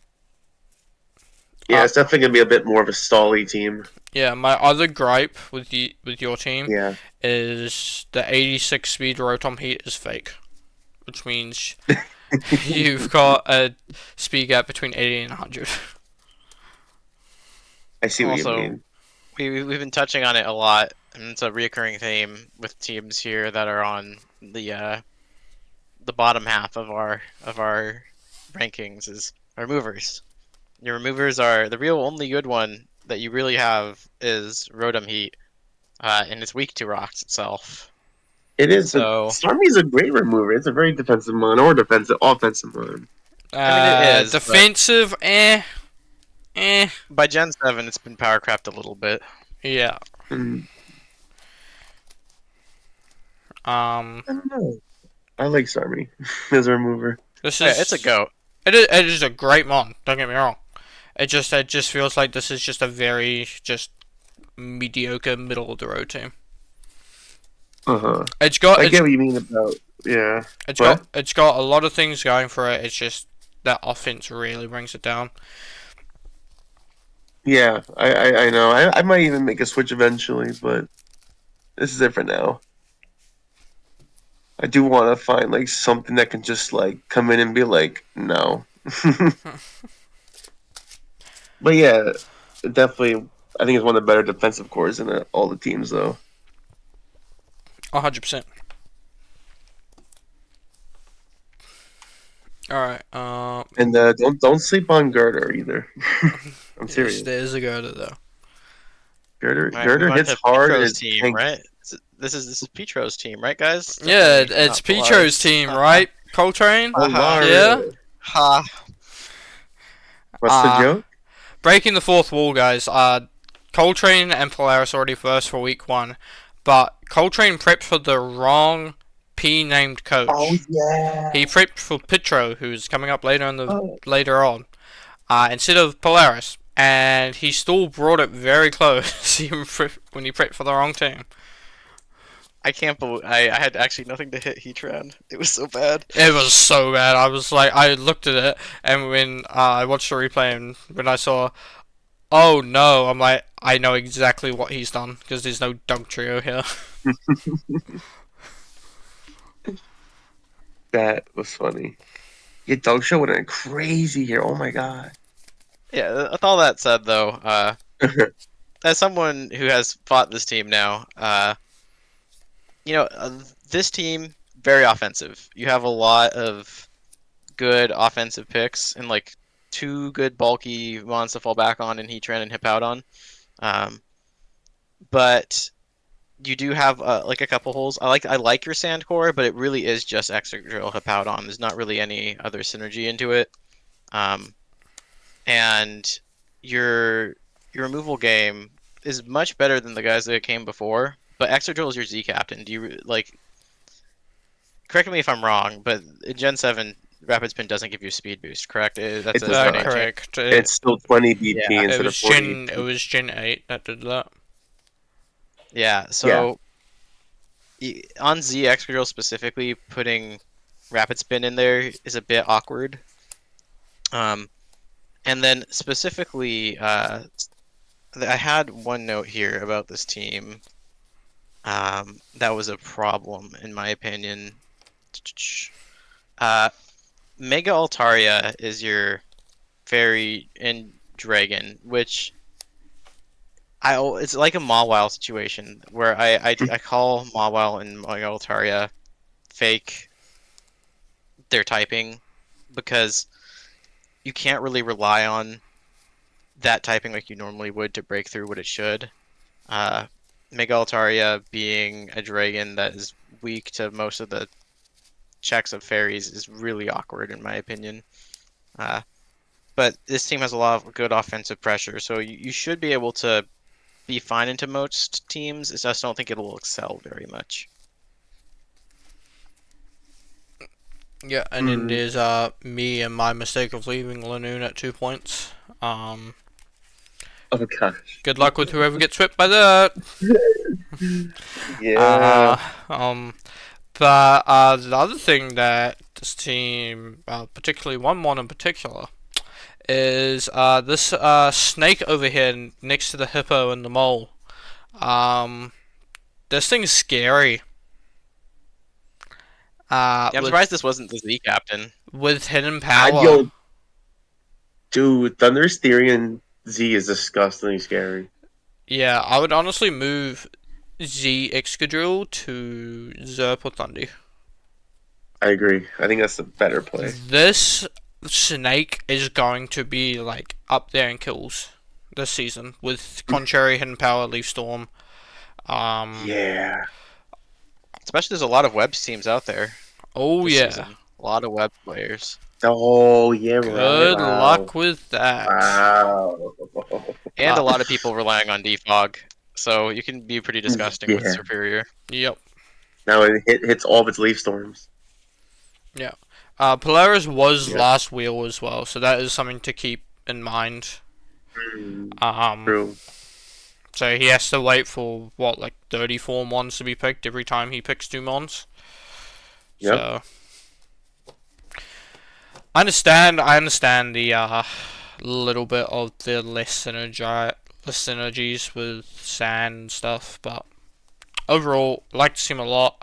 yeah, Uh, it's definitely gonna be a bit more of a stally team. yeah, my other gripe with your team Yeah, is the 86 speed Rotom Heat is fake, which means you've got a speed gap between 80 and 100. I see what you Also, mean. we've been touching on it a lot, and it's a reoccurring theme with teams here that are on the bottom half of our rankings is removers. Your removers are the real only good one that you really have is Rotom Heat, and it's weak to rocks itself. It is, but So Starmie's a great remover. It's a very defensive mon or defensive offensive mon. I mean it is, but Defensive, eh. by Gen 7 it's been power crept a little bit. Yeah. Mm, Um, I don't know. I like Starmie as a remover. this Oh, yeah, it's a is goat. it is a great mon. Don't get me wrong. It just feels like this is just a very just mediocre middle of the road team. Uh huh. It's got I it's get what you mean about yeah. What? it's got a lot of things going for it. It's just that offense really brings it down. Yeah, I know. I might even make a switch eventually, but this is it for now. I do want to find like something that can just like come in and be like, no. But yeah, definitely. I think it's one of the better defensive cores in all the teams, though. 100%. All right. And don't sleep on Girder either. I'm Yes, serious. there's a go to though. All right, move Girder on hits to hard and Petro's it's team, tanky. right? This is Petro's team, right, guys? Yeah, Definitely it's not Picho's Polaris. team, right? Coltrain. Haha. Yeah. Polaris. Ha. What's the Uh joke? breaking the fourth wall, guys. Coltrane and Polaris already first for week one, but Coltrane prepped for the wrong P named Oh coach. yeah. He prepped for Pitro, who's coming up Oh, later on, instead of Polaris, and he still brought it very close even when he prepped for the wrong team. I can't believe I had actually nothing to hit Heatran. It was so bad. It was so bad. I was like, I looked at it, and when I watched the replay, and when I saw, oh no, I'm like, I know exactly what he's done because there's no dunk trio here. that was funny. Yeah, Dog Show went crazy here. Oh my god. Yeah, with all that said, though, as someone who has fought this team now, this team very offensive. You have a lot of good offensive picks, and like two good bulky mons to fall back on in Heatran and Hippowdon. But you do have like a couple holes. I like your Sand Core, but it really is just Excadrill Hippowdon. There's not really any other synergy into it. And your removal game is much better than the guys that came before. But Excadrill is your Z captain. Do you like? Correct me if I'm wrong, but in Gen 7, Rapid Spin doesn't give you speed boost, correct? That's It a does turn not. in change. Correct. It's still 20 BP Yeah. It instead of was 40 Gen. It BP. was Gen 8 that did that. Yeah. So on Z Excadrill specifically, putting Rapid Spin in there is a bit awkward. And then specifically, I had one note here about this team. That was a problem in my opinion. Mega Altaria is your fairy and dragon, which it's like a Mawile situation where I call Mawile and Mega Altaria fake their typing because you can't really rely on that typing like you normally would to break through what it should. Mega Altaria being a dragon that is weak to most of the checks of fairies is really awkward in my opinion. But this team has a lot of good offensive pressure, so you should be able to be fine into most teams. I just don't think it'll excel very much. Yeah, and then there's me and my mistake of leaving Lanoon at 2 points. Oh gosh. Good luck with whoever gets whipped by that. Yeah. But the other thing that this team, particularly one mon in particular, is this snake over here next to the hippo and the mole. This thing's scary. Yeah, I'm surprised this wasn't the Z captain. With hidden power. Yo, dude, Thunderous Therian Z is disgustingly scary. Yeah, I would honestly move Z Excadrill to Zerp or Thundy. I agree. I think that's a better play. This snake is going to be like up there in kills this season with Contrary, Hidden Power, Leaf Storm. Yeah. Especially there's a lot of web teams out there. Oh this yeah. season. A lot of web players. Oh yeah. Good right. luck with that. Wow. And a lot of people relying on defog. So you can be pretty disgusting with Superior. Yep. Now it hits all of its Leaf Storms. Yeah. Polaris was last wheel as well, so that is something to keep in mind. True. So he has to wait for what, like 34 mons to be picked every time he picks 2 mons. Yep. So I understand the little bit of the less synergies with sand and stuff, but overall I like to see him a lot.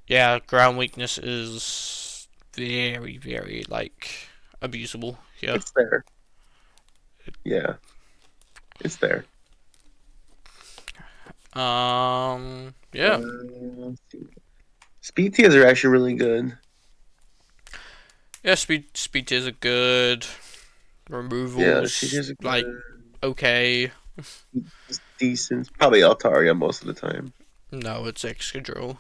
Yeah, ground weakness is very, very like abusable here. It's there. Yeah. It's there. Yeah. Speed tiers are actually really good. Yeah, speed tiers are good. Removals, Yeah, speed tiers are good. like okay. It's decent. Probably Altaria most of the time. No, it's Excadrill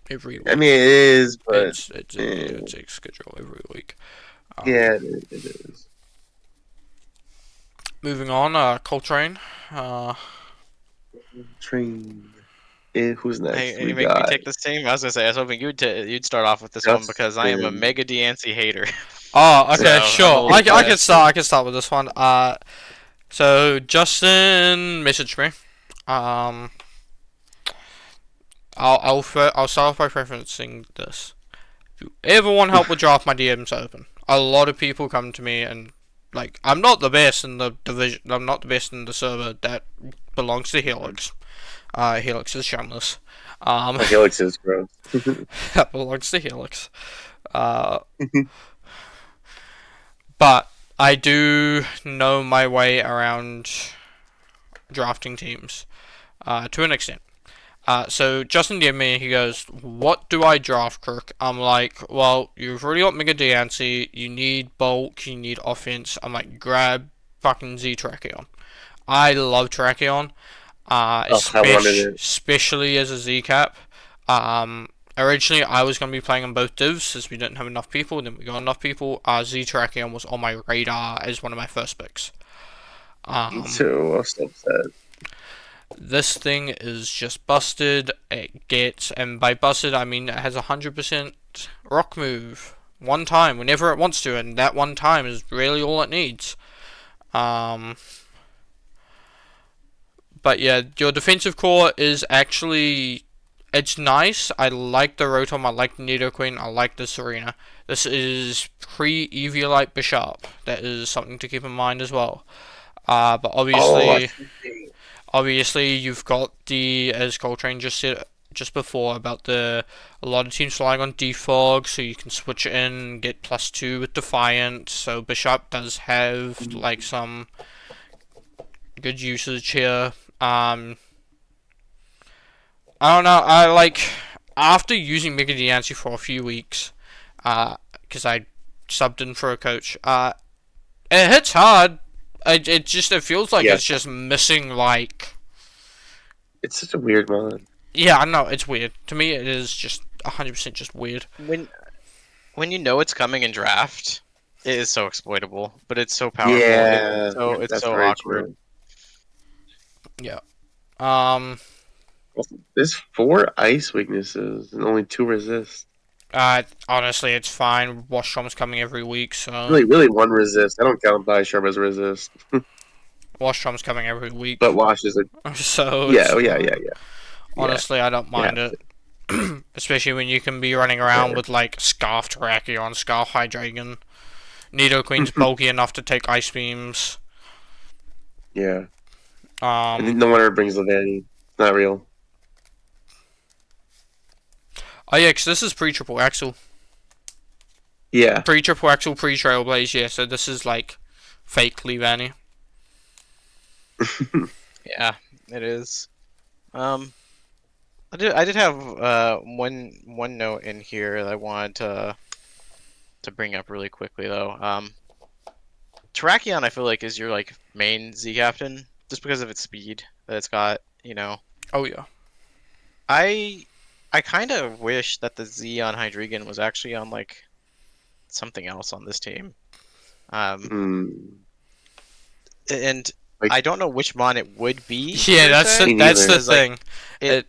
every week. I mean, it is, but it's Excadrill every week. yeah, it is. Moving on, Coltrain. Train. Who's next? Hey, you make me take this team? I was gonna say I was hoping you'd start off with this one because I am a Mega Diancie hater. Oh, okay, So, sure. I can start. I can start with this one. So Justin messaged me. I'll start off by referencing this. If you ever want help with draft, my DM's open. A lot of people come to me and like I'm not the best in the division. I'm not the best in the server that belongs to Helix. Helix is shameless. Helix is gross. That belongs to Helix. But I do know my way around drafting teams to an extent. So Justin DM'd me, he goes, "What do I draft, Kirk?" I'm like, "Well, you've already got Mega Diancie, you need bulk, you need offense." I'm like, "Grab fucking Z Tracheon." I love Tracheon, Oh, I wanted it. especially as a Z cap. Originally I was going to be playing on both divs since we didn't have enough people, then we got enough people. Z Tracheon was on my radar as one of my first picks. Me too. I was so upset. This thing is just busted. It gets, and by busted I mean it has 100% rock move one time whenever it wants to, and that one time is really all it needs. But yeah, your defensive core is actually, it's nice. I like the Rotom, I like the Nidoqueen, I like the Serena. This is pre-Eviolite Bishop. That is something to keep in mind as well. But obviously, you've got the, as Coltrain just said just before, about a lot of teams relying on defog, so you can switch it in and get +2 with Defiant. So Bishop does have like some good usage here. I don't know. I like, after using Mega Diancie for a few weeks, because I subbed in for a coach. It hits hard. It feels like it's just missing, like. It's such a weird mod. Yeah, I know, it's weird. To me, it is just 100% just weird. When you know it's coming in draft, it is so exploitable, but it's so powerful. Yeah, It's so awkward. True. Yeah. There's 4 ice weaknesses and only 2 resist. Honestly, it's fine. Washstrom's coming every week, so. Really 1 resist. I don't count Bisharp as resist. Washstrom's coming every week. But Wash is a. So. Yeah. Honestly, I don't mind it. Especially when you can be running around with like Scarf Terrakion, Scarf Hydreigon. Nidoqueen's bulky enough to take Ice Beams. Yeah. And no one ever brings Levanny. It's not real. Oh yeah, because this is pre-Triple Axel. Yeah. Pre-Triple Axel, pre-Trailblaze, yeah, so this is like fake Levanny. Yeah, it is. I did have one note in here that I wanted to bring up really quickly though. Terrakion I feel like is your like main Z captain just because of its speed that it's got, you know. Oh yeah. I kind of wish that the Z on Hydreigon was actually on like something else on this team. And I don't know which mon it would be. Yeah, that's the thing. Like,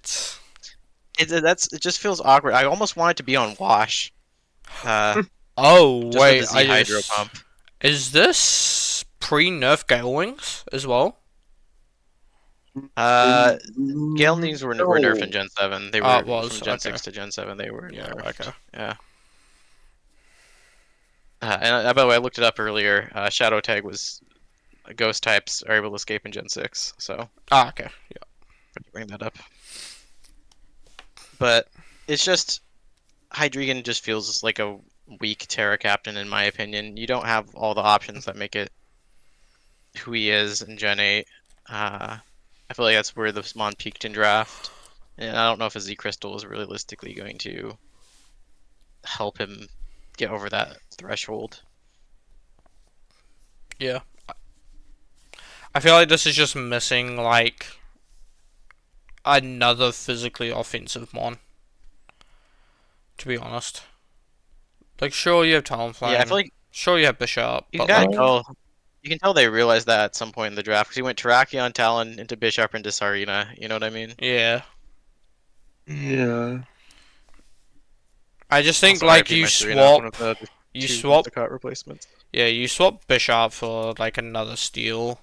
it just feels awkward. I almost want it to be on Wash. Oh wait, Hydro Pump. Is this pre-nerf Gale Wings as well? Gale Wings were nerfed in Gen 7. They were from Gen 6 to Gen 7. They were nerfed. Okay. Yeah. And by the way, I looked it up earlier. Shadow Tag was ghost types are able to escape in Gen 6. So. Okay. Yeah. Bring that up. But it's just Hydreigon just feels like a weak Terra Captain in my opinion. You don't have all the options that make it who he is in Gen 8. I feel like that's where the Mon peaked in draft. And I don't know if a Z Crystal is realistically going to help him get over that threshold. Yeah. I feel like this is just missing, like, another physically offensive Mon. To be honest. Like, sure, you have Talonflame. Yeah, I feel like... Sure, you have Bishop. You can tell they realized that at some point in the draft, because he went Terrakion, Talon, into Bishop, into Sarina. You know what I mean? Yeah. Yeah. I just think, like, you swap the cut replacements. Yeah, you swap Bishop for, like, another Steel.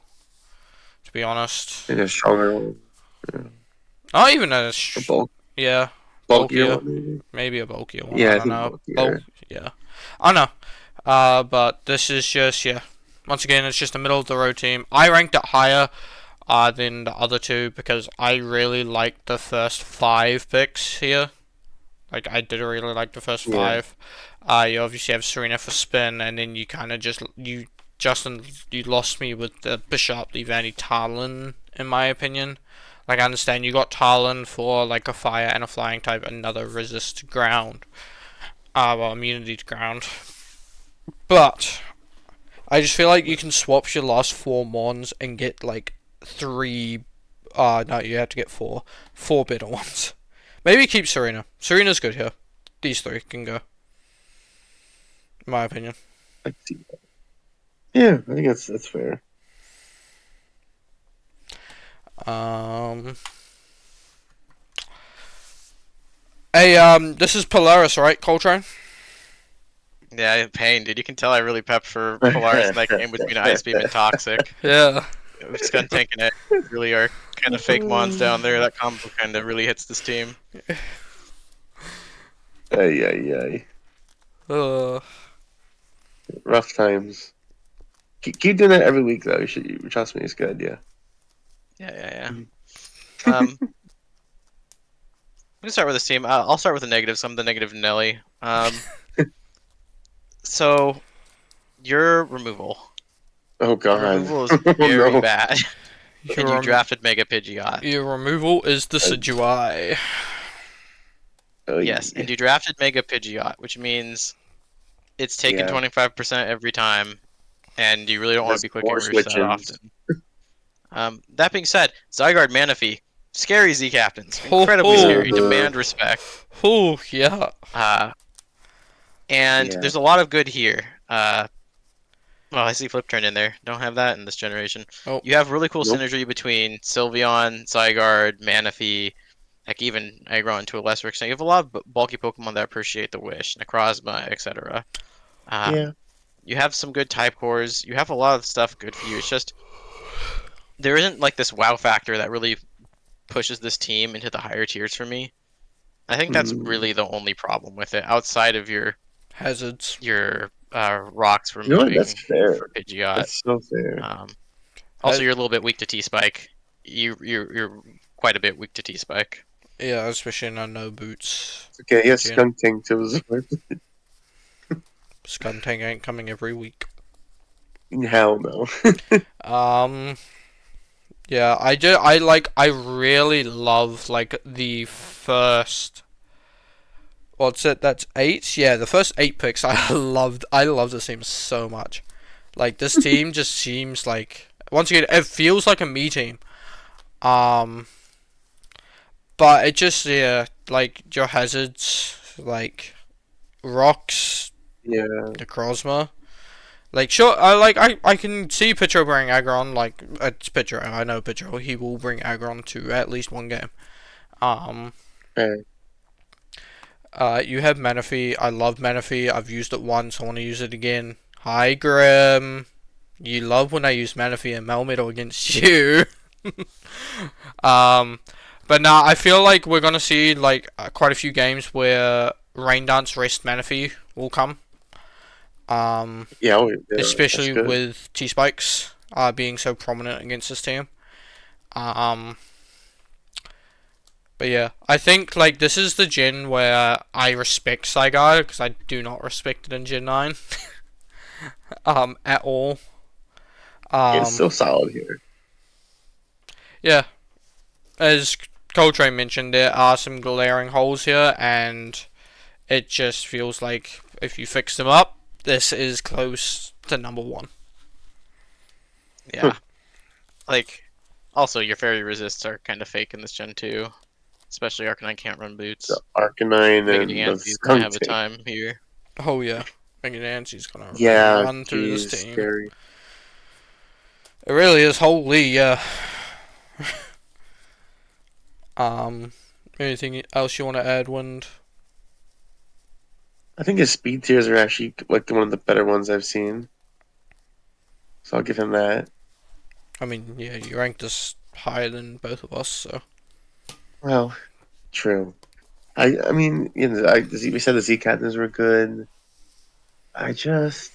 To be honest. And a stronger one. Yeah. Not even a bulk. Yeah. Bulkier one, maybe a bulkier one. Yeah, I don't know. Yeah. I don't know. But this is just, yeah. Once again, it's just the middle of the road team. I ranked it higher than the other two because I really liked the first 5 picks here. Like, I did really like the first 5. You obviously have Serena for spin, and then you kind of just, Justin, you lost me with the Bishop, Levanny, Talon, in my opinion. Like, I understand you got Talon for like a fire and a flying type, another resist to ground, well, immunity to ground. But I just feel like you can swap your last 4 mons and get like 3. No, you have to get 4 better ones. Maybe keep Serena. Serena's good here. These 3 can go. In my opinion. I see that. Yeah, I think that's fair. Hey, this is Polaris, right, Coltrain? Yeah, pain, dude. You can tell I really pepped for Polaris in that game between Ice Beam and Toxic. Yeah. Skuntank and Ed really are kind of fake mons down there. That combo kind of really hits this team. Ay. Uh, Rough times. Keep doing that every week, though. You trust me, it's a good idea. Yeah. I'm gonna start with this team. I'll start with the negatives. I'm the negative Nelly. So your removal. Oh God. Your removal is very No. bad. And you drafted Mega Pidgeot. Your removal is the Decidueye. Oh, Yes, and you drafted Mega Pidgeot, which means it's taken 25% every time, and you really don't want to be clicking Roost that often. That being said, Zygarde Manaphy, scary Z captains, incredibly scary. Demand respect. Oh yeah. And there's a lot of good here. Well, I see Flip Turn in there. Don't have that in this generation. Oh. You have really cool synergy between Sylveon, Zygarde, Manaphy, heck, even Aggron to a lesser extent. You have a lot of bulky Pokemon that appreciate the Wish, Necrozma, etc. You have some good type cores. You have a lot of stuff good for you. It's just there isn't like this wow factor that really pushes this team into the higher tiers for me. I think that's really the only problem with it, outside of your hazards, your rocks removing that's fair. for Pidgeot. That's so fair. Also, you're a little bit weak to T-Spike. You're quite a bit weak to T-Spike. Yeah, especially in our no boots. Okay, yes, Skuntank too. Skuntank ain't coming every week. Hell no. Yeah, I really love like the first. What's it? That's 8. Yeah, the first 8 picks. I love this team so much. Like this team just seems like, once again, it feels like a me team. But it just, like your hazards, like rocks. Yeah. Necrozma. Like, sure, I can see Pitcho bring Aggron, like, it's Pitcho, I know Pitcho, he will bring Aggron to at least one game. You have Manaphy, I love Manaphy, I've used it once, I want to use it again. Hi, Grim. You love when I use Manaphy and Melmetal against you. But nah, I feel like we're gonna see, like, quite a few games where Rain Dance Rest Manaphy will come. Especially with T-Spikes being so prominent against this team. But yeah, I think like this is the gen where I respect Zygarde, because I do not respect it in Gen 9 at all. It's so solid here. Yeah, as Coltrain mentioned, there are some glaring holes here, and it just feels like if you fix them up, this is close to number 1. Yeah. Like, also, your fairy resists are kind of fake in this gen too. Especially Arcanine can't run boots. The Arcanine and the Skuntank have a time here. Oh yeah, Megadancy's gonna run through this team. Scary. It really is. Holy, yeah. Anything else you want to add, Wind? I think his speed tiers are actually like one of the better ones I've seen. So I'll give him that. I mean, yeah, you ranked us higher than both of us, so. Well, true. I mean, you know, we said the Z captains were good. I just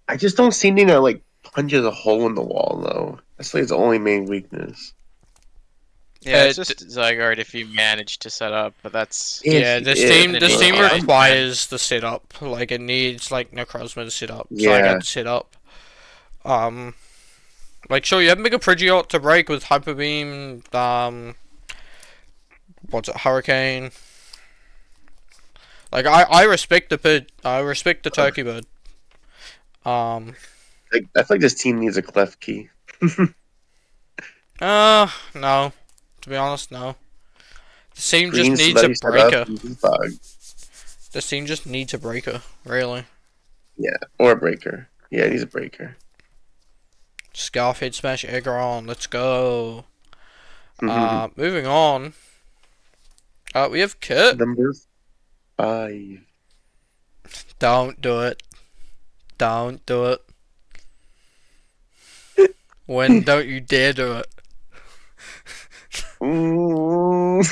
don't see anything that like punches a hole in the wall though. That's like its only main weakness. Yeah, it's just Zygarde if you manage to set up, but that's this team requires the setup. Like it needs like Necrozma to set up, Zygarde to set up. Like, sure, you have Mega Pidgeot to break with Hyper Beam, what's it, Hurricane. Like, I respect the I respect the Turkey Bird. Um, I feel like this team needs a clef key. no. To be honest, no. The team just Green needs a Sweaty set up breaker. and defog. This team just needs a breaker, really. Yeah, or a breaker. Yeah, it needs a breaker. Scarf Head Smash Aggron, let's go. Mhm. Moving on. We have Kit. Number 5. Don't do it. Don't do it. When don't you dare do it? No.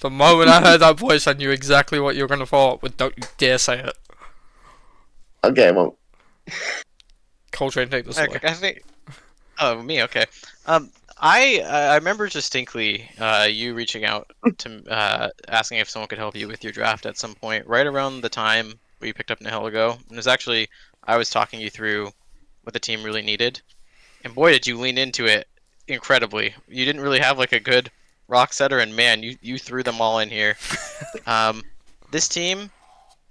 The moment I heard that voice, I knew exactly what you were gonna follow up with. Don't you dare say it. Okay, I won't. Coltrain, take this away. I think. Oh, me. Okay. I remember distinctly you reaching out to asking if someone could help you with your draft at some point, right around the time where you picked up Nihilego. And it was actually I was talking you through what the team really needed, and boy, did you lean into it incredibly. You didn't really have like a good rock setter, and man, you threw them all in here. This team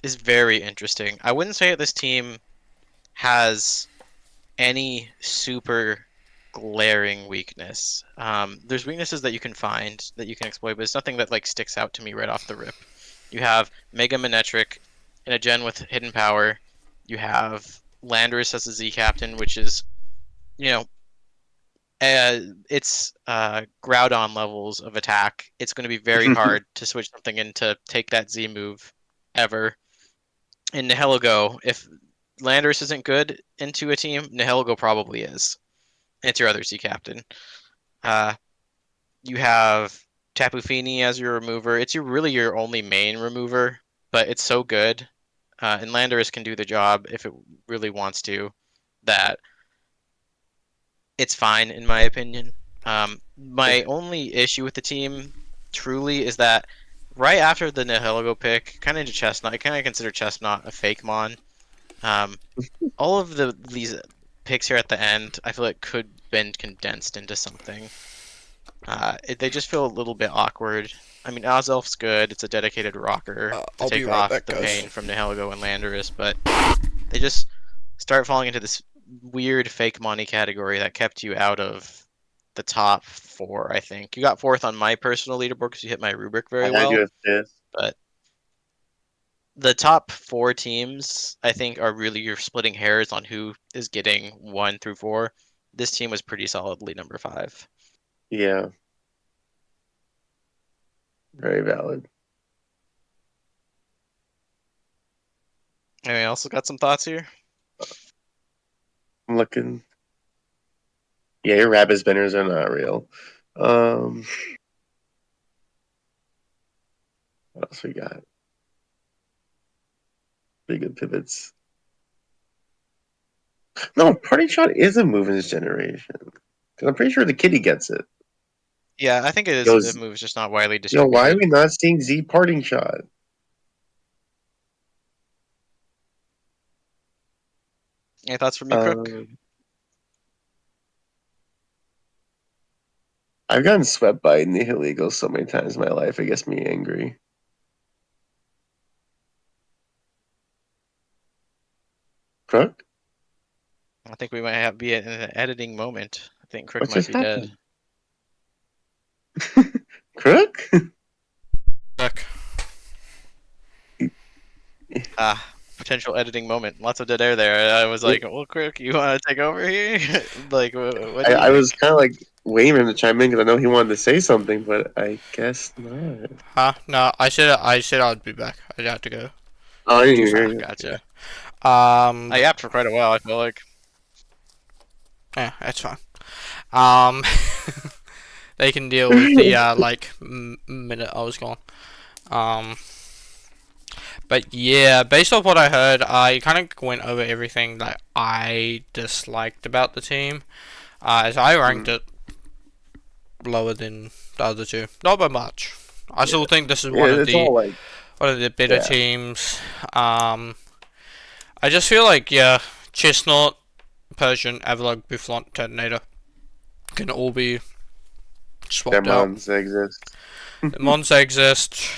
is very interesting. I wouldn't say that this team has any super glaring weakness. There's weaknesses that you can find that you can exploit, but it's nothing that like sticks out to me right off the rip. You have Mega Manetric in a gen with hidden power. You have Landorus as a Z captain, which is, you know, it's Groudon levels of attack. It's going to be very hard to switch something in to take that Z move ever. In Nihilego, if Landorus isn't good into a team, Nihilego probably is. It's your other C captain. Uh, you have Tapu Fini as your remover. It's really your only main remover, but it's so good. And Landorus can do the job if it really wants to. That it's fine in my opinion. My only issue with the team, truly, is that right after the Nihilego pick, kind of into Chestnut, I kind of consider Chestnut a fake mon. All of these picks here at the end, I feel like could been condensed into something. They just feel a little bit awkward. I mean, Azelf's good. It's a dedicated rocker to I'll be take right off back, the guys. pain from Nihilego and Landorus, but they just start falling into this weird fake money category that kept you out of the top 4, I think. You got 4th on my personal leaderboard because you hit my rubric I very had you well, at 5th. but the top 4 teams, I think, are really you're splitting hairs on who is getting 1 through 4. This team was pretty solidly number 5. Yeah. Very valid. Anyone else got some thoughts here? I'm looking. Yeah, your rabbit spinners are not real. What else we got? Pretty good pivots. No, Party Shot is a move in this generation. Because I'm pretty sure the kitty gets it. Yeah, I think it is Yo, a move, just not widely Yo, why are distributed. we not seeing Z Parting Shot? Any thoughts from you, Crook? I've gotten swept by Nihilego so many times in my life, it gets me angry. Crook? I think we might be in an editing moment. I think Crook What might just be dead. happened? Crook? Look. Potential editing moment. Lots of dead air there. I was like, well, Crook, you want to take over here? Like, what do you I was think? kind of like waiting for him to chime in because I know he wanted to say something, but I guess not. Huh? No, I said I'd be back. I had to go. Oh, I didn't Too hear far. you. Gotcha. Um, I yapped for quite a while, I feel like. yeah, that's fine. Um, they can deal with the minute I was gone. Um, but yeah, based off what I heard, I kind of went over everything that I disliked about the team. As I ranked it lower than the other two, not by much. I still think this is Yeah, it's all like, one of the better yeah. teams. I just feel like, yeah, Chestnut Persian, Avalog, Bufflon, Detonator can all be Their swapped out. mons exist. Mons exist,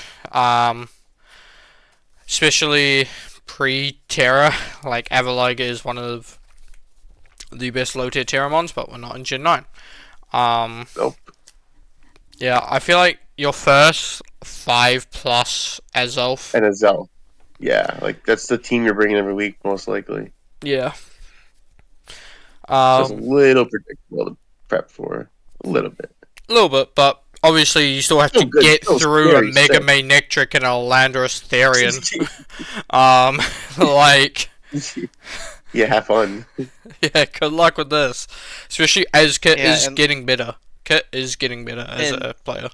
especially pre-Terra. Like Avalog is one of the best low-tier Terra mons, but we're not in Gen 9. Nope. Yeah, I feel like your first 5+ as Elf. And a Zell. Yeah, like that's the team you're bringing every week, most likely. Yeah. Just a little predictable to prep for. A little bit. A little bit, but obviously you still have Still to good, get still through a scary Mega stuff. Manectric and a Landorus Therian. Like, Yeah, have fun. yeah, good luck with this. Especially as Kit Yeah, is and- getting better. Kit is getting better as And- a player.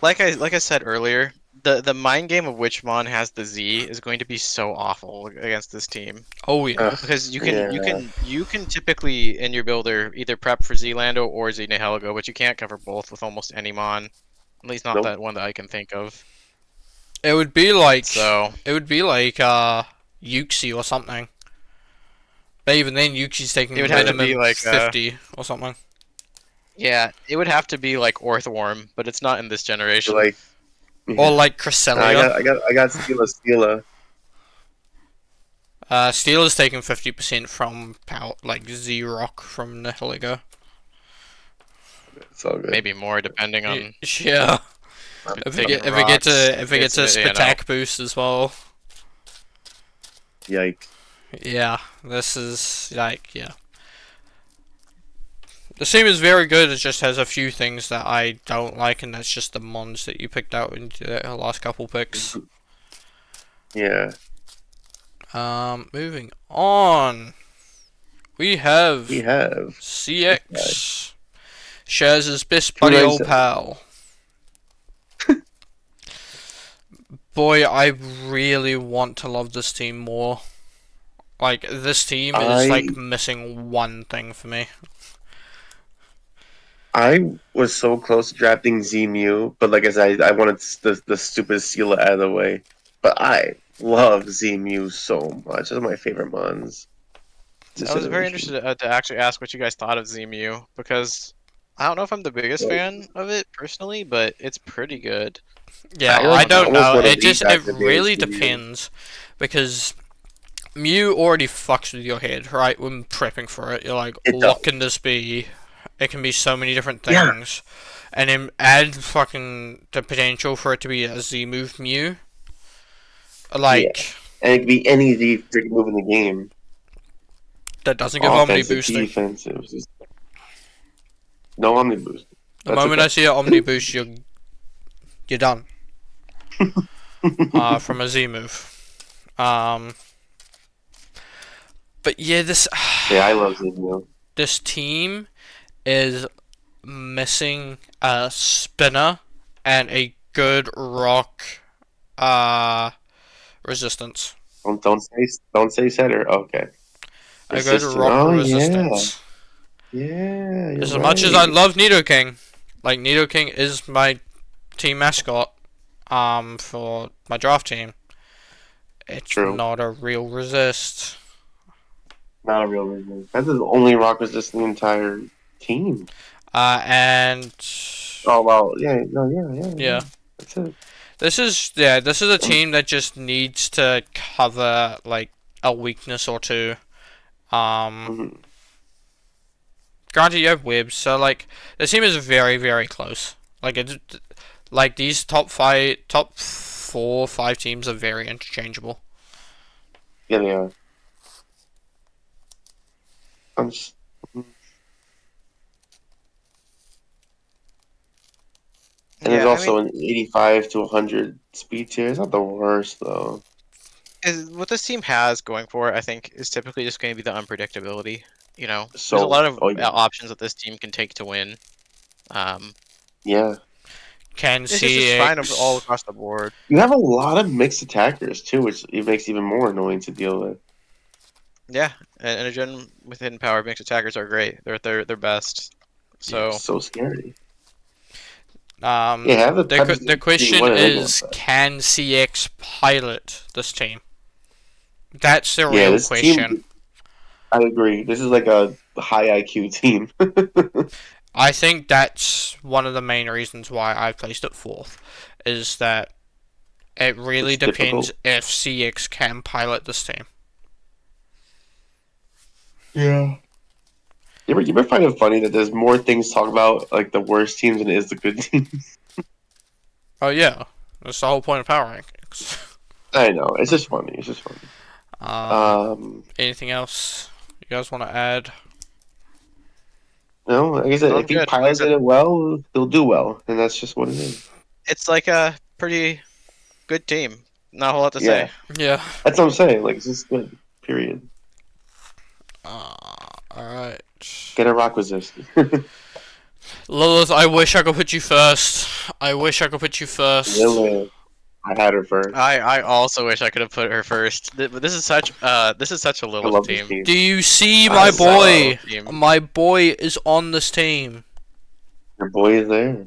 Like I said earlier, the mind game of which mon has the Z is going to be so awful against this team. Oh yeah. Ugh, Because you yeah. can typically in your builder either prep for Z Lando or Z Nihilego, but you can't cover both with almost any mon. At least not Nope. that one that I can think of. It would be like So Yuxi or something. But even then Yuxi's taking It would have to minimum be like, 50 or something. yeah, it would have to be like Orthworm, but it's not in this generation. Like, Or like I Cresselia. got Steela. Steel is taking 50% from like Z-Rock from Nihilego. It's all good. Maybe more depending on Yeah. If it gets a it's, you know. Spatak boost as well. Yikes. Yeah, this is like, yeah. The team is very good, it just has a few things that I don't like, and that's just the mons that you picked out in the last couple picks. Yeah. Moving on. We have have. CX. Shaz's best Two buddy nice- old pal. Boy, I really want to love this team more. Like, this team is like missing one thing for me. I was so close to drafting Z-Mew, but like I said, I wanted the stupid Seala out of the way. But I love Z-Mew so much. Those are my favorite mons. I was very interested to actually ask what you guys thought of ZMU, because I don't know if I'm the biggest fan of it personally, but it's pretty good. Yeah, I don't almost know. wanna It just leave it back the really days to Mew. depends, because Mew already fucks with your head, right? When prepping for it, you're like, It what does. can this be? It can be so many different Yeah. things, and then add fucking the potential for it to be a Z move Mew. Like And it could be any freaking move in the game. that doesn't give Omni Offensive, boosting. defensive. Just... No Omni boost. The That's moment okay. I see an Omni boost, you're done. From a Z move. But yeah, Yeah, I love Z-Mew. this team is missing a spinner and a good rock resistance. Don't say setter. Okay. A good Resistance. rock Oh, resistance. Yeah. As you're much as I right. love Nidoking, like Nidoking is my team mascot for my draft team. It's True. not a real resist. Not a real resistance. That's the only rock resist in the entire team. And Oh well, yeah. yeah. That's it. This is a team that just needs to cover like a weakness or two. Mhm. Granted, you have webs, so like the team is very, very close. Like it's like these top 4, 5 teams are very interchangeable. Yeah, they are. I'm just. And there's also an 85 to 100 speed tier. It's not the worst though. What this team has going for it, I think, is typically just going to be the unpredictability. You know, there's So- a lot of oh, yeah. options that this team can take to win. Yeah. Can It's see just fine all across the board. You have a lot of mixed attackers too, which it makes even more annoying to deal with. Yeah, and a gen within power mixed attackers are great. They're best. So It's so scary. Yeah, have the peppers the question what are they is, going for? can CX pilot this team? That's the Yeah, real this question. team. I agree. This is like a high IQ team. I think that's one of the main reasons why I placed it fourth, is that it really It's depends difficult. if CX can pilot this team. Yeah. You ever find it funny that there's more things talked about like the worst teams than it is the good teams? Oh yeah, that's the whole point of power rankings. I know. It's just funny. It's just funny. Um, Um, anything else you guys want to add? no, like I said, Going if he good. Like I said, piloted it well, he'll do well, and that's just what it is. it's like a pretty good team. Not a whole lot to Yeah, say. Yeah. that's what I'm saying. Like, it's just good. Period. Alright. Get a rock with this. Lilith, I wish I could put you first. I wish I could put you first. Lily, I had her first. I also wish I could have put her first. But this is such a I Lilith love this team. Do team. you see I my Such a love boy? Lilith team. My boy is on this team. your boy is there.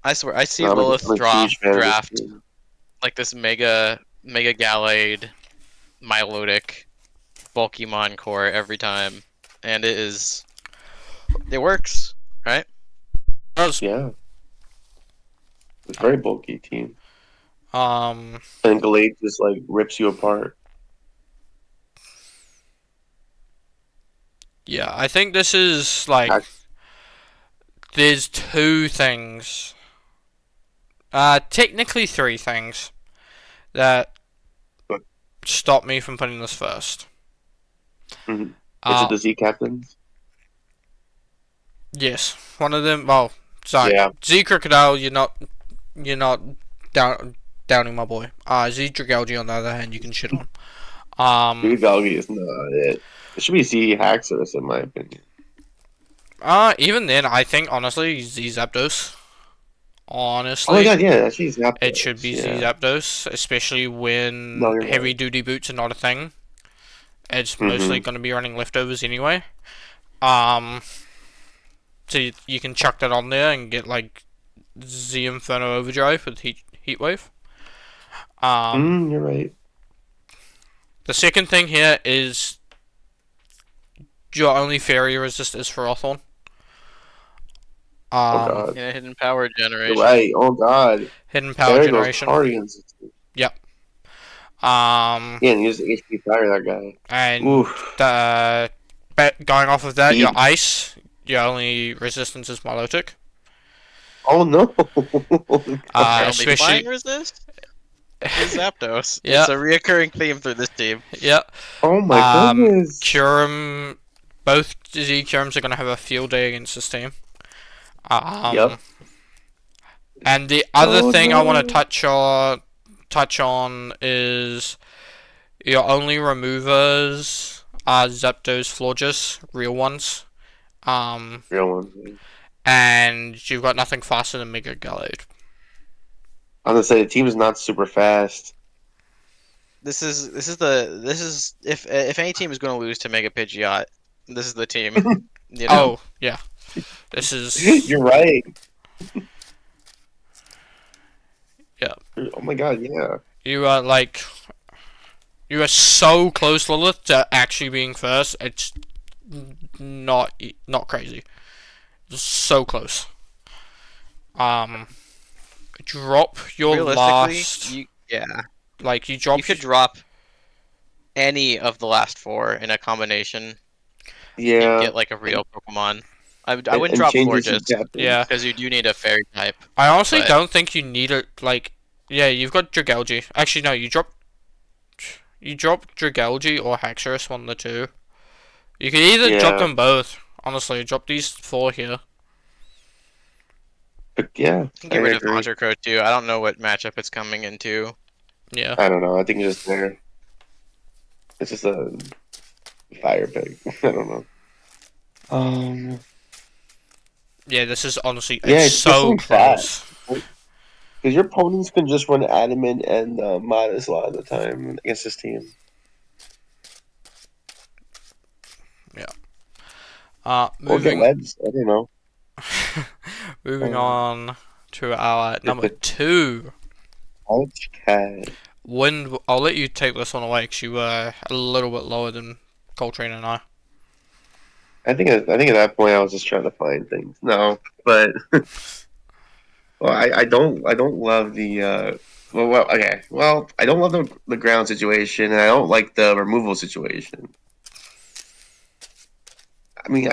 I swear, I see No, Lilith I'm a huge fan of this draft team. like this mega Gallade, Milotic, Bulkymon core every time, and it works, right? Yeah, it's a very bulky team. Um, And Glade just like rips you apart. yeah, I think this is like there's two things. Technically three things that But stop me from putting this first. is Uh, it the Z captains? yes, one of them. Well, sorry, Yeah. Z Crocodile. You're not downing my boy. Z Dragalge on the other hand, you can shit on. Galgi is not it. It should be Z Haxorus in my opinion. Even then, I think honestly, Z Zapdos. Oh my Honestly, god, yeah, actually he's it should be Zapdos. Z Yeah. Zapdos, especially No, when you're heavy right. duty boots are not a thing. It's mostly Mm-hmm. going to be running leftovers anyway. Um, so you can chuck that on there and get like Z Inferno Overdrive with Heatwave. You're right. The second thing here is your only fairy resist is Ferrothorn. Oh god. In a hidden power You're generation. right. Oh god. Hidden Power There goes Generation. Guardians. Yep. Um, Yeah, and use the HP fire that guy. and Oof. going off of that, your Speed. ice, your only resistance is Milotic. Oh no. Your only Especially, flying resist is Zapdos. yeah, It's a reoccurring theme through this team. yeah. Oh my goodness. Kyurem, both Z Kyurems are gonna have a field day against this team. Yep. And the other Oh thing I want no. to touch on is your only removers are Zapdos, Florges, real ones. Real one. And you've got nothing faster than Mega Gallade. I'm gonna say the team is not super fast. This is if any team is going to lose to Mega Pidgeot, this is the team. You know. Oh, yeah. This is... You're right. Yeah. Oh my god, yeah. You are like... You are so close, Lilith, to actually being first. It's not crazy. Just so close. Drop your Realistically, last... yeah, Like, you drop... you could drop any of the last four in a combination and Yeah. get like a real Pokemon. I And, wouldn't and drop change your Z Florges captains. Yeah. because you do need a fairy type. I honestly but- don't think you need it, like... Yeah, you've got Dragalge. Actually, no, you drop Dragalge or Haxorus, one of the two. You could either drop Yeah. them both. Honestly, drop these four here. But yeah, You can get I rid agree. of Honchkrow too. I don't know what matchup it's coming into. Yeah. I don't know. I think it's just there. It's just a fire pig. I don't know. Yeah, this is honestly Yeah, it's it's so definitely flat. close. Because your opponents can just run Adamant and Modest a lot of the time against this team. Or get Moving webs. I don't know. moving on to our number 2. Ouch, cat. Wind, I'll let you take this one away because you were a little bit lower than Coltrane and I. I think at that point I was just trying to find things. No, but well, I don't love the okay. Well, I don't love the ground situation, and I don't like the removal situation. I mean,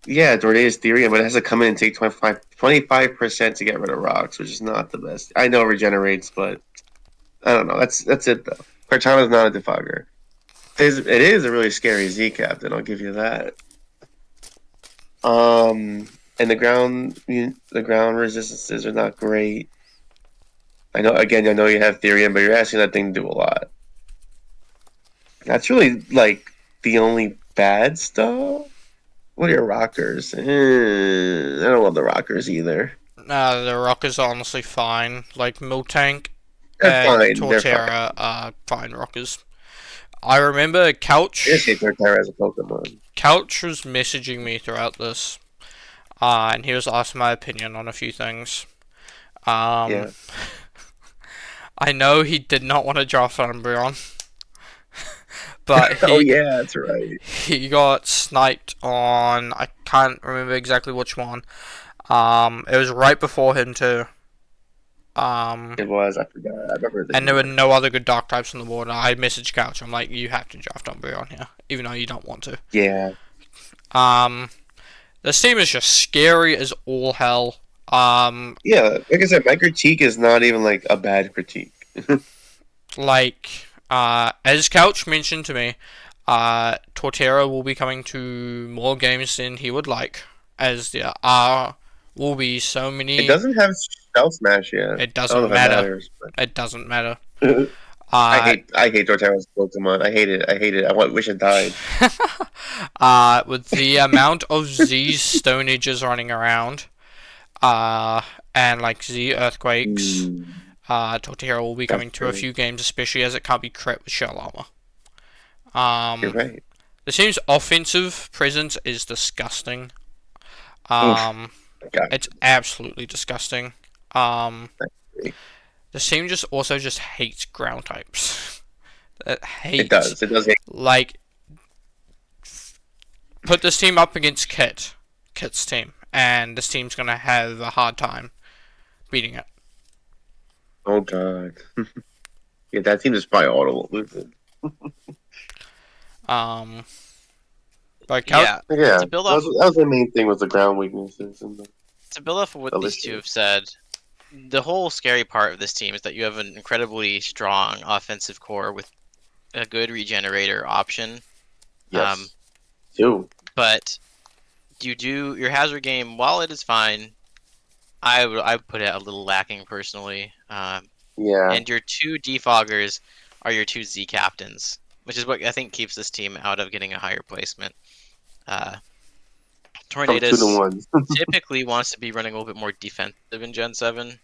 yeah, Dordea's theory, but it has to come in and take 25% to get rid of rocks, which is not the best. I know it regenerates, but I don't know. That's it though. Cortana's not a defogger. It is a really scary Z captain. I'll give you that. And the ground resistances are not great. I know. Again, I know you have Therian, but you're asking that thing to do a lot. That's really like the only bad stuff. What are your rockers? I don't love the rockers either. The rockers are honestly fine. Like Miltank They're and fine. They're fine. Torterra are fine rockers. I remember I just hate Torterra as a Pokemon. Couch was messaging me throughout this, and he was asking my opinion on a few things. Yeah. I know he did not want to draft Umbreon, but Oh yeah, that's right. he got sniped on, I can't remember exactly which one. It was right before him too. It was. I forgot. I remember. And there were no other good dark types on the board. And I messaged Couch. I'm like, you have to draft Umbreon here, even though you don't want to. Yeah. This team is just scary as all hell. Yeah, like I said, my critique is not even like a bad critique. As Couch mentioned to me, Torterra will be coming to more games than he would like, as there will be so many. It doesn't have Shell Smash yet. It doesn't matter. It doesn't matter. I hate Torterra's Pokemon. I hate it. Wish it died. with the amount of Z Stone Ages running around, and like Z Earthquakes, Torterra will be coming to a few games, especially as it can't be crit with Shell Armor. You're right. The team's offensive presence is disgusting. It's absolutely disgusting. The team just hates ground types. It does. It does hate. Like, put this team up against Kit's team, and this team's gonna have a hard time beating it. Oh god. Yeah, that team is probably auto losing. But yeah. To build off, that was the main thing, was the ground weaknesses and to build off of what these two have said, the whole scary part of this team is that you have an incredibly strong offensive core with a good regenerator option. Yes. But your hazard game, while it is fine, I would put it a little lacking personally. Yeah. And your two defoggers are your two Z captains, which is what I think keeps this team out of getting a higher placement. Tornadus typically wants to be running a little bit more defensive in Gen 7,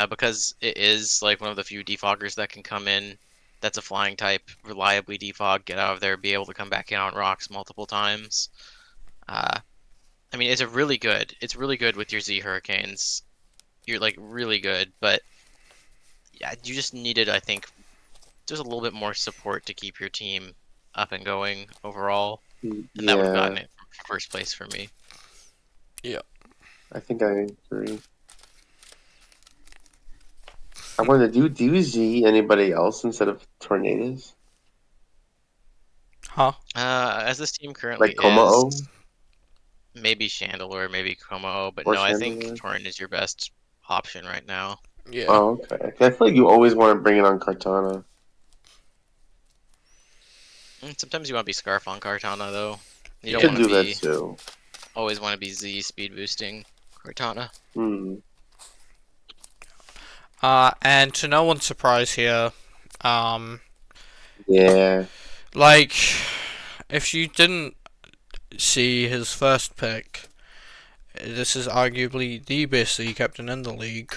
because it is like one of the few defoggers that can come in that's a flying type, reliably defog, get out of there, be able to come back in on rocks multiple times. I mean, it's really good with your Z Hurricanes. You're like really good, but yeah, you just needed, I think, just a little bit more support to keep your team up and going overall, and that would have gotten it first place for me. Yeah, I think I agree. I wonder, do you Z anybody else instead of Tornadoes? Huh? As this team currently like Como-O? is, maybe Chandelure, maybe Como-O, but Or no, Chandelure? I think Torn is your best option right now. Yeah. Oh, okay. I feel like you always want to bring it on Kartana. Sometimes you want to be Scarf on Kartana, though. You You don't could want do to be that too. always want to be Z speed boosting Kartana. And to no one's surprise here, Yeah. like, if you didn't see his first pick, this is arguably the best Z captain in the league.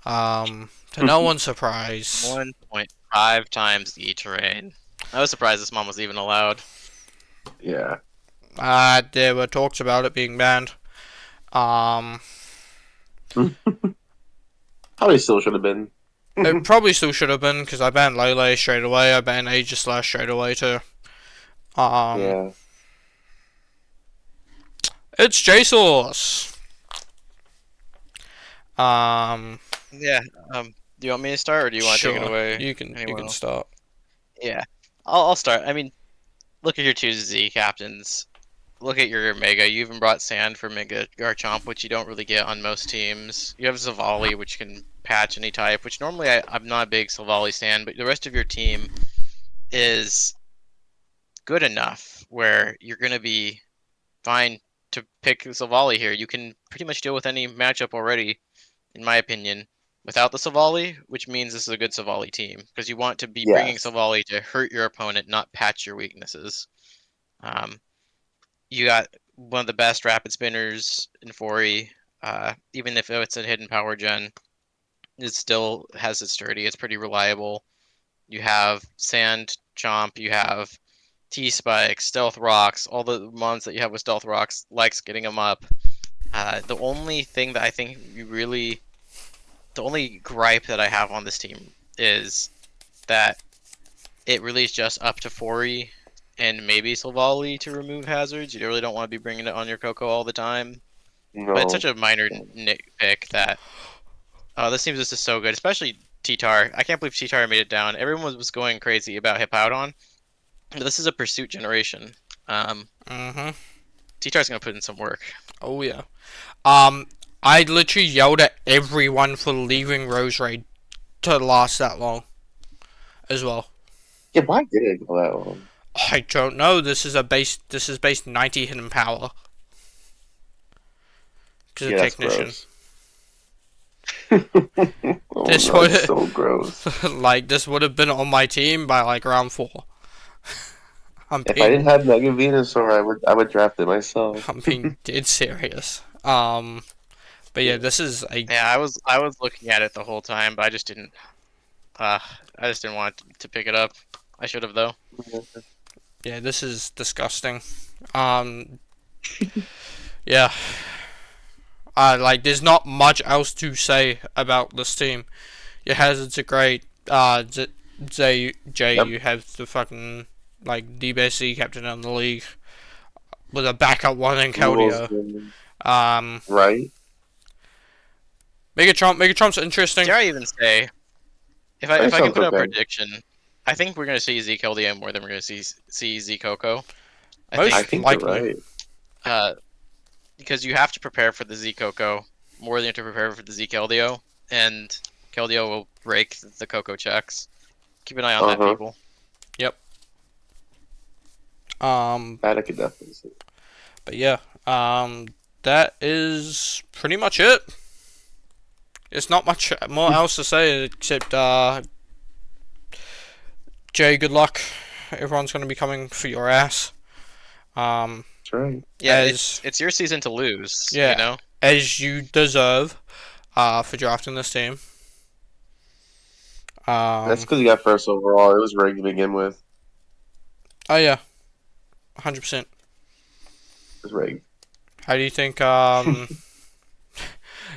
To no one's surprise. 1.5 times the terrain. I was surprised this one was even allowed. Yeah. There were talks about it being banned. Probably still should have been. It probably still should have been because I banned Lele straight away. I banned Aegislash straight away too. Yeah. It's JSauce. Yeah. Do you want me to start, or do you want to take it Sure. away? You Anyone can else? start. Yeah. I'll start. I mean, look at your two Z captains. Look at your Mega. You even brought Sand for Mega Garchomp, which you don't really get on most teams. You have Zavali, which can patch any type, which normally I'm not a big Zavali Sand, but the rest of your team is good enough where you're going to be fine to pick Zavali here. You can pretty much deal with any matchup already, in my opinion, without the Savali, which means this is a good Savali team because you want to be bringing Yes. Savali to hurt your opponent, not patch your weaknesses. You got one of the best rapid spinners in 4E. Even if it's a hidden power gen, it still has its sturdy. It's pretty reliable. You have Sand Chomp, you have T-Spike, Stealth Rocks, all the mons that you have with Stealth Rocks, likes getting them up. The only thing that I think the only gripe that I have on this team is that it really is just up to 4E and maybe Silvally to remove hazards. You really don't want to be bringing it on your Coco all the time. But it's such No. a minor nitpick that this team is just so good, especially T-Tar. I can't believe T-Tar made it down. Everyone was going crazy about Hippowdon. But this is a pursuit generation. Mm-hmm. T-Tar's going to put in some work. Oh yeah. I literally yelled at everyone for leaving Rose Raid to last that long, as well. Yeah, why did it go that long? I don't know. This is based 90 hidden power. Because Yeah, a that's technician. gross. Oh, This no, would it's so gross. like this would have been on my team by like round 4. I'm If I being didn't have Mega Venusaur, I would draft it myself. I'm being dead serious. But yeah, this is a Yeah, I was looking at it the whole time, but I just didn't. I just didn't want to pick it up. I should have though. yeah, this is disgusting. Yeah. Like there's not much else to say about this team. Your hazards are great. Jay, Yep. you have the fucking like the best C captain in the league with a backup one in Rules, Keldeo. right? Megatron's interesting. Dare I even say, if That I can sounds put a okay. prediction, I think we're gonna see Z Keldeo more than we're gonna see Z Coco. Most I think likely. you're right. Because you have to prepare for the Z Coco more than you have to prepare for the Z Keldeo, and Keldeo will break the Coco checks. Keep an eye on that, Uh-huh. people. That I could definitely see. But yeah, that is pretty much it. There's not much more else to say except, Jay, good luck. Everyone's going to be coming for your ass. That's right. Yeah, As- it's your season to lose. Yeah. You know. As you deserve, for drafting this team. That's because you got first overall. It was rigged to begin with. Oh yeah, 100%. It was rigged. How do you think,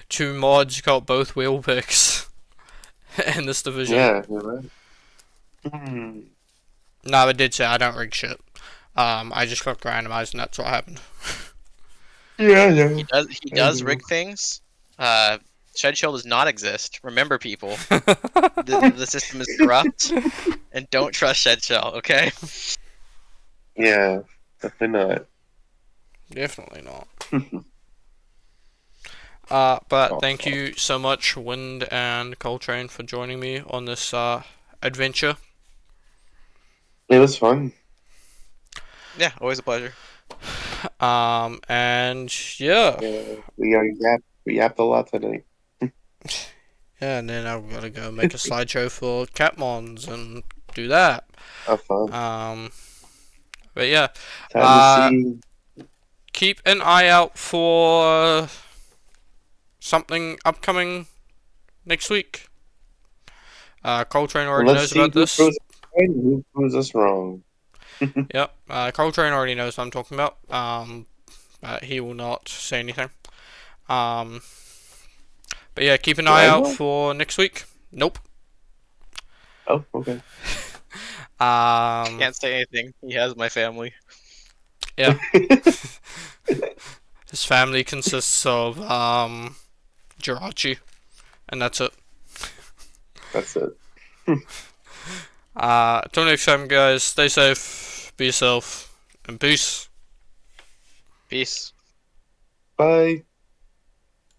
two mods got both wheel picks in this division? Yeah, you're right. Hmm. No, I did say I don't rig shit. I just got randomized and that's what happened. Yeah, yeah. He does rig things. Shed Shell does not exist. Remember, people, the system is corrupt, and don't trust Shed Shell. Okay. Yeah, definitely not. Definitely not. But thank you so much, Wind and Coltrain, for joining me on this adventure. It was fun. Yeah, always a pleasure. And yeah, Yeah, we yapped a lot tonight. and then I've got to go make a slideshow for Catmons and do that. Have fun. But yeah, Time to see. keep an eye out for something upcoming next week. Coltrane already Let's knows see about who this. proves us right and who proves us wrong. Yep, Coltrane already knows what I'm talking about. But he will not say anything. But yeah, keep an eye out for next week. Nope. Oh, okay. Can't say anything. He has my family. Yeah. His family consists of Jirachi, and that's it. That's it. Till next time, guys. Stay safe, be yourself, and peace. Peace. Bye.